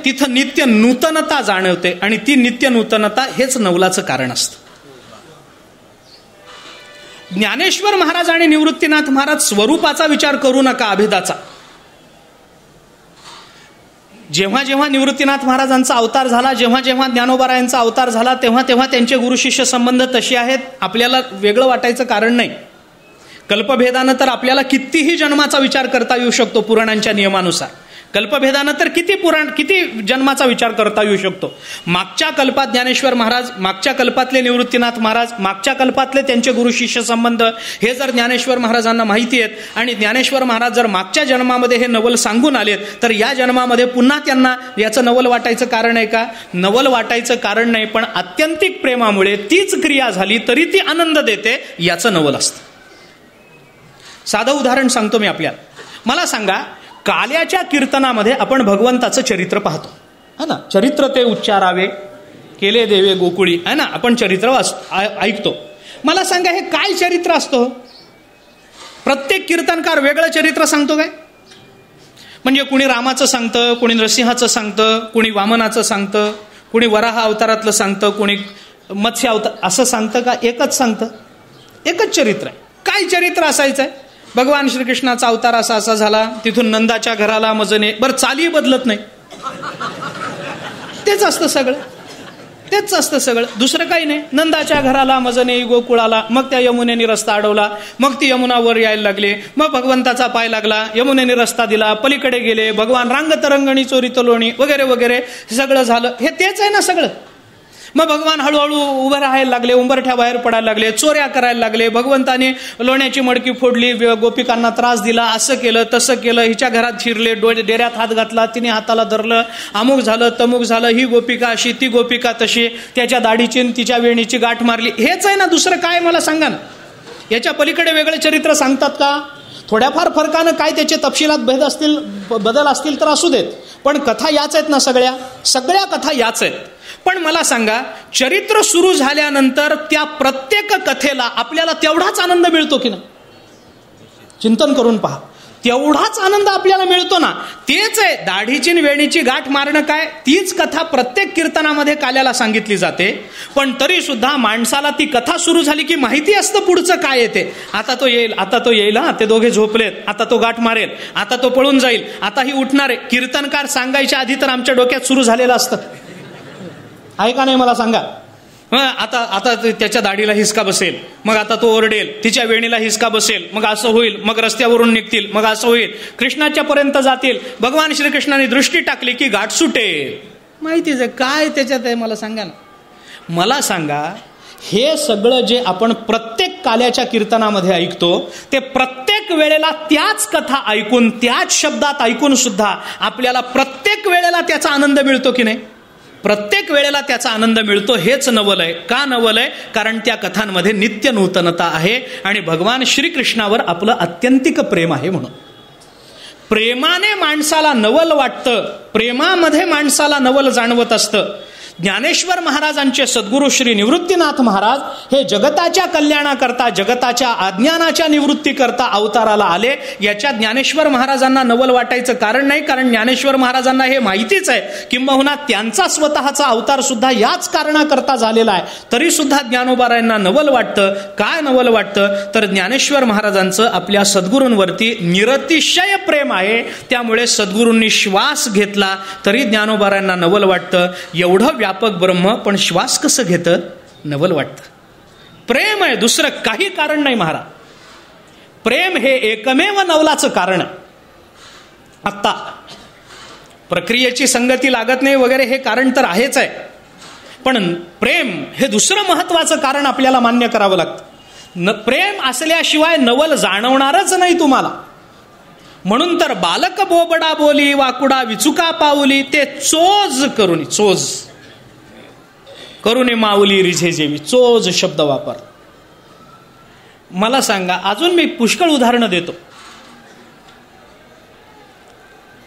तिथं नित्य नूतनता जाणवते, आणि ती नित्य नूतनता हेच नवलाचं कारण असतं. ज्ञानेश्वर महाराज आणि निवृत्तीनाथ महाराज स्वरूपाचा विचार करू नका, अभेदाचा. जेव्हा जेव्हा निवृत्तीनाथ महाराजांचा अवतार झाला, जेव्हा जेव्हा ज्ञानोबारायांचा अवतार झाला, तेव्हा तेव्हा त्यांचे गुरुशिष्य संबंध तसे आहेत, आपल्याला वेगळं वाटायचं कारण नाही. कल्पभेदानं तर आपल्याला कितीही जन्माचा विचार करता येऊ शकतो पुराणांच्या नियमानुसार. कल्पभेदानं तर किती जन्माचा विचार करता येऊ शकतो. मागच्या कल्पात ज्ञानेश्वर महाराज, मागच्या कल्पातले निवृत्तीनाथ महाराज, मागच्या कल्पातले त्यांचे गुरुशिष्य संबंध हे जर ज्ञानेश्वर महाराजांना माहिती आहेत, आणि ज्ञानेश्वर महाराज जर मागच्या जन्मामध्ये हे नवल सांगून आलेत, तर या जन्मामध्ये पुन्हा त्यांना याचं नवल वाटायचं कारण आहे का? नवल वाटायचं कारण नाही, पण आत्यंतिक प्रेमामुळे तीच क्रिया झाली तरी ती आनंद देते, याचं नवल असतं. साधं उदाहरण सांगतो मी आपल्याला. मला सांगा, काल्याच्या कीर्तनामध्ये आपण भगवंताचं चरित्र पाहतो, है ना? चरित्र ते उच्चारावे केले देवे गोकुळी, है ना? आपण चरित्र ऐकतो. मला सांगा, हे काय चरित्र असतं? प्रत्येक कीर्तनकार वेगळं चरित्र सांगतो काय? म्हणजे कुणी रामाचं सांगतं, कुणी नरसिंहाचं सांगतं, कुणी वामनाचं सांगतं, कुणी वराह अवतारातलं सांगतं, कुणी मत्स्य अवतार असं सांगतं का? एकच सांगतं, एकच चरित्र आहे. काय चरित्र असायचं आहे? भगवान श्रीकृष्णाचा अवतार असा असा झाला, तिथून नंदाच्या घराला मजने, बरं चाली बदलत नाही, तेच असतं सगळं, तेच असतं सगळं, दुसरं काही नाही. नंदाच्या घराला मजने गोकुळाला, मग त्या यमुनेने रस्ता अडवला, मग ती यमुना वर यायला लागली, मग भगवंताचा पाय लागला, यमुनेने रस्ता दिला, पलीकडे गेले, भगवान रांगतरंगणी चोरी तलोणी वगैरे वगैरे सगळं झालं. हे तेच आहे ना सगळं. मग भगवान हळूहळू उभं राहायला लागले, उंबरठ्या बाहेर पडायला लागले, चोऱ्या करायला लागले. भगवंताने लोण्याची मडकी फोडली, गोपिकांना त्रास दिला, असं केलं तसं केलं, हिच्या घरात शिरले, डेऱ्यात हात घातला, तिने हाताला धरलं, अमुक झालं तमुक झालं, ही गोपिका अशी ती गोपिका तशी, त्याच्या दाढीची तिच्या वेणीची गाठ मारली. हेच आहे ना, दुसरं काय मला सांगा ना. याच्या पलीकडे वेगळे चरित्र सांगतात का? थोड्याफार फरकानं काय त्याचे तपशिलात भेद असतील, बदल असतील तर असू देत, पण कथा याच आहेत ना, सगळ्या कथा याच आहेत. पण मला सांगा, चरित्र सुरू झाल्यानंतर त्या प्रत्येक कथेला आपल्याला तेवढाच आनंद मिळतो की ना? चिंतन करून पहा, तेवढाच आनंद आपल्याला मिळतो ना. तेच आहे दाढीची वेणीची गाठ मारणं काय, तीच कथा प्रत्येक कीर्तनामध्ये काल्याला सांगितली जाते. पण तरी सुद्धा माणसाला ती कथा सुरू झाली की माहिती असतं पुढचं काय येते. आता तो येईल, हा ते दोघे झोपलेत, आता तो गाठ मारेल, आता तो पळून जाईल, आता ही उठणार आहे. कीर्तनकार सांगायच्या आधी तर आमच्या डोक्यात सुरू झालेलं असतं, आहे का नाही मला सांगा. आता त्याच्या दाढीला हिसका बसेल, मग आता तो ओरडेल, तिच्या वेणीला हिसका बसेल, मग असं होईल, मग रस्त्यावरून निघतील, मग असं होईल, कृष्णाच्या पर्यंत जातील, भगवान श्रीकृष्णाने दृष्टी टाकली की गाठ सुटेल. माहितीच आहे काय त्याच्यात आहे मला सांगा ना. मला सांगा, हे सगळं जे आपण प्रत्येक काल्याच्या कीर्तनामध्ये ऐकतो ते प्रत्येक वेळेला त्याच कथा ऐकून, त्याच शब्दात ऐकून सुद्धा आपल्याला प्रत्येक वेळेला त्याचा आनंद मिळतो की नाही? प्रत्येक वेळेला त्याचा आनंद मिळतो. हेच नवल आहे. का नवल आहे? कारण त्या कथांमध्ये नित्य नूतनता आहे आणि भगवान श्रीकृष्णावर आपलं अत्यंतिक प्रेम आहे. म्हणून प्रेमाने माणसाला नवल वाटतं, प्रेमामध्ये माणसाला नवल जाणवत असतं. ज्ञानेश्वर महाराजांचे सद्गुरू श्री निवृत्तीनाथ महाराज हे जगताच्या कल्याणाकरता, जगताच्या अज्ञानाच्या निवृत्तीकरता अवताराला आले. याच्या ज्ञानेश्वर महाराजांना नवल वाटायचं कारण नाही, कारण ज्ञानेश्वर महाराजांना हे माहितीच आहे, किंबहुना त्यांचा स्वतःचा अवतार सुद्धा याच कारणाकरता झालेला आहे. तरी सुद्धा ज्ञानोबारायांना नवल वाटतं. काय नवल वाटतं? तर ज्ञानेश्वर महाराजांचं आपल्या सद्गुरूंवरती निरतिशय प्रेम आहे. त्यामुळे सद्गुरूंनी श्वास घेतला तरी ज्ञानोबारायांना नवल वाटतं. एवढं व्यापक ब्रह्म पण श्वास कसं घेतं? नवल वाटतं. प्रेम आहे, दुसरं काही कारण नाही महाराज. प्रेम हे एकमेव नवलाचं कारण आहे. आत्ता प्रक्रियेची संगती लागत नाही वगैरे हे कारण तर आहेच आहे, पण प्रेम हे दुसरं महत्वाचं कारण आपल्याला मान्य करावं लागतं. प्रेम असल्याशिवाय नवल जाणवणारच नाही तुम्हाला. म्हणून तर बालक बोबडा बोली, वाकुडा विचुका पाऊली, ते चोज करुणे माऊली रिझे जेवी. चोज शब्द वापर. मला सांगा, अजून मी पुष्कळ उदाहरणं देतो.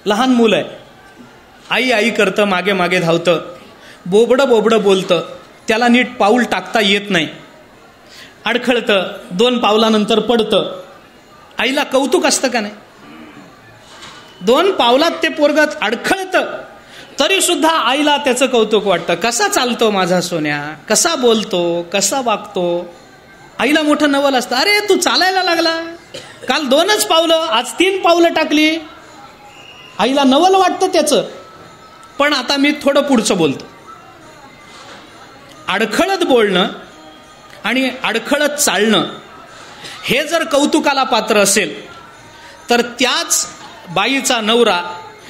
लहान मुलं आहे, आई आई करतं, मागे मागे धावतं, बोबडं बोलतं, त्याला नीट पाऊल टाकता येत नाही, अडखळतं, 2 पावलानंतर पडतं. आईला कौतुक असतं का नाही? 2 पावलात ते पोरगं अडखळतं तरी सुद्धा आईला त्याचं कौतुक वाटतं. कसा चालतो माझा सोन्या, कसा बोलतो, कसा वागतो. आईला मोठं नवल असतं. अरे तू चालायला लागला, काल 2च पावलं, आज 3 पावलं टाकली. आईला नवल वाटतं त्याचं. पण आता मी थोडं पुढचं बोलतो. अडखळत बोलणं आणि अडखळत चालणं हे जर कौतुकाला पात्र असेल तर त्याच बाईचा नवरा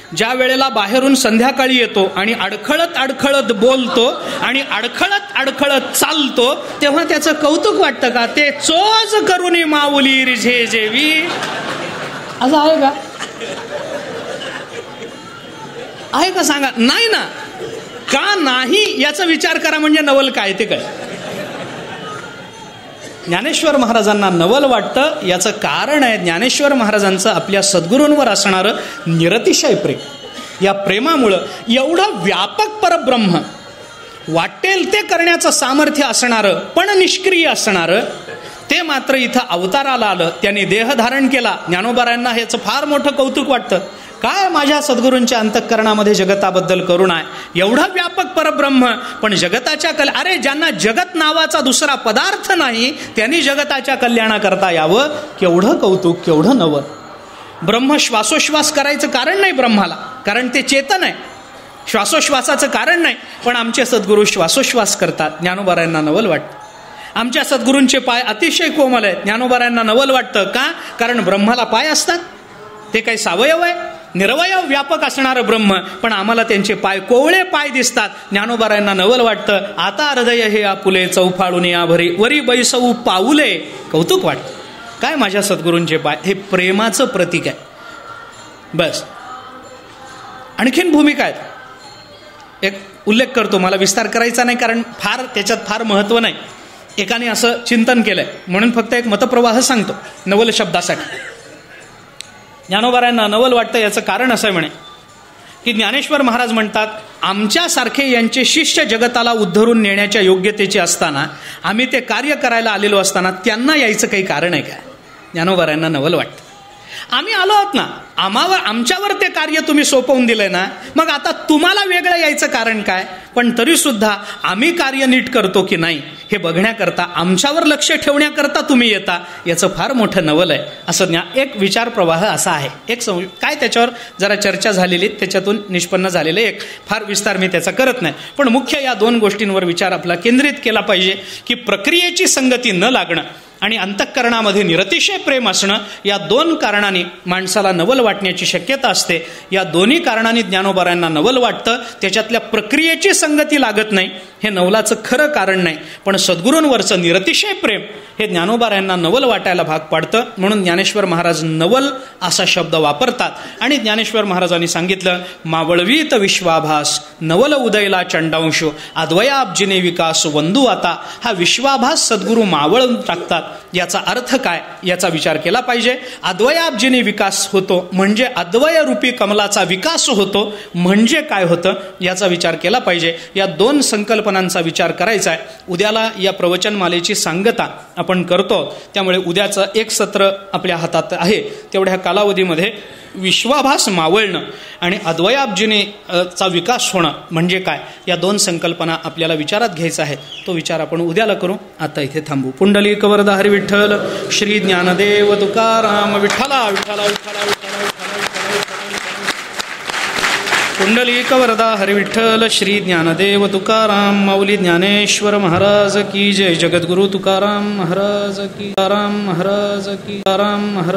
ज्या वेळेला बाहेरून संध्याकाळी येतो आणि अडखळत बोलतो आणि अडखळत चालतो, तेव्हा त्याचं कौतुक वाटतं का? ते चोज करुनी माऊली रिझे जेवी. असं आहे का? आहे का सांगा? नाही ना. का नाही याचा विचार करा, म्हणजे नवल काय ते काय. ज्ञानेश्वर महाराजांना नवल वाटतं याचं कारण आहे ज्ञानेश्वर महाराजांचं आपल्या सद्गुरूंवर असणारं निरतिशय प्रेम. या प्रेमामुळं एवढं व्यापक परब्रह्म, वाटेल ते करण्याचं सामर्थ्य असणारं पण निष्क्रिय असणारं, ते मात्र इथं अवताराला आलं, त्यांनी देह धारण केला. ज्ञानोबारायांना ह्याचं फार मोठं कौतुक वाटतं. काय माझ्या सद्गुरूंच्या अंतःकरणामध्ये जगताबद्दल करुणा आहे. एवढं व्यापक परब्रह्म पण जगताच्या अरे ज्यांना जगत नावाचा दुसरा पदार्थ नाही त्यांनी जगताच्या कल्याणाकरता यावं. केवढं कौतुक, केवढं नवल. ब्रह्म श्वासोश्वास करायचं कारण नाही ब्रह्माला, कारण ते चेतन आहे. श्वासोश्वासाचं कारण नाही, पण आमचे सद्गुरू श्वासोश्वास करतात. ज्ञानोबारायांना नवल वाटतं. आमच्या सद्गुरूंचे पाय अतिशय कोमल आहेत. ज्ञानोबारायांना नवल वाटतं का? कारण ब्रह्माला पाय असतात. ते काही सावयव आहे? निरवयव व्यापक असणारं ब्रह्म, पण आम्हाला त्यांचे पाय, कोवळे पाय दिसतात. ज्ञानोबारायांना नवल वाटतं, आता हृदय हे आपुले चौफाळून या भरी वरी बैसवू पाऊले. कौतुक वाटतं, काय माझ्या सद्गुरूंचे पाय, हे प्रेमाचं प्रतीक आहे. बस. आणखीन भूमिका आहेत, एक उल्लेख करतो, मला विस्तार करायचा नाही कारण त्याच्यात फार महत्त्व नाही. एकाने असं चिंतन केलंय म्हणून फक्त एक मतप्रवाह सांगतो नवल शब्दासाठी. ज्ञानोबारायांना नवल वाटतं याचं कारण असं म्हणे की ज्ञानेश्वर महाराज म्हणतात, आमच्यासारखे यांचे शिष्य जगताला उद्धरून नेण्याच्या योग्यतेचे असताना, आम्ही ते कार्य करायला आलेलो असताना त्यांना यायचं काही कारण आहे का? ज्ञानोबारायांना नवल वाटतं, आम्ही आलो आहोत ना, आमच्यावर ते कार्य तुम्ही सोपवून दिलंय ना, मग आता तुम्हाला वेगळं यायचं कारण काय? पण तरी सुद्धा आम्ही कार्य नीट करतो की नाही हे बघण्याकरता, आमच्यावर लक्ष ठेवण्याकरता तुम्ही येता, याचं फार मोठं नवल आहे. असं एक विचार प्रवाह असा आहे. एक काय त्याच्यावर जरा चर्चा झालेली, त्याच्यातून निष्पन्न झालेले एक फार विस्तार मी त्याचा करत नाही, पण मुख्य या दोन गोष्टींवर विचार आपला केंद्रित केला पाहिजे की प्रक्रियेची संगती न लागणं आणि अंतःकरणामध्ये निरतिशय प्रेम असणं, या दोन कारणांनी माणसाला नवल वाटण्याची शक्यता असते. या दोन्ही कारणांनी ज्ञानोबारायांना नवल वाटतं. त्याच्यातल्या प्रक्रियेची संगती लागत नाही, हे नवलाचं खरं कारण नाही, पण सद्गुरूंवरचं निरतिशय प्रेम हे ज्ञानोबारायांना नवल वाटायला भाग पाडतं. म्हणून ज्ञानेश्वर महाराज नवल असा शब्द वापरतात. आणि ज्ञानेश्वर महाराजांनी सांगितलं, मावळवीत विश्वाभास नवल उदयला चंडांश अद्वयाब्जिने विकास वंदू आता. हा विश्वाभास सद्गुरू मावळून टाकतात. याचा अर्थ काय याचा विचार केला पाहिजे. अद्वयाब्जिने विकास होतो म्हणजे अद्वय रूपी कमलाचा विकास होतो म्हणजे काय होतं याचा विचार केला पाहिजे. या दोन संकल्पनांचा विचार करायचा आहे. उद्याला या प्रवचनमालेची सांगता आपण करतो, त्यामुळे उद्याचं एक सत्र आपल्या हातात आहे. तेवढ्या कालावधीमध्ये विश्वाभास मावळणं आणि अद्वयाब्जिने चा विकास होणं म्हणजे काय, या दोन संकल्पना आपल्याला विचारात घ्यायचा आहे. तो विचार आपण उद्याला करू. आता इथे थांबू. पुंडलिक वरदा हरी विठ्ठल श्री ज्ञानदेव तुकाराम विठ्ठला विठ्ठला विठ्ठला विठ्ठला. पुंडलिक वरदा हरी विठ्ठल श्री ज्ञानदेव तुकाराम माऊली ज्ञानेश्वर महाराज की जय. जगद्गुरु तुकाराम महाराज की. तुकाराम महाराज की. तुकाराम महाराज.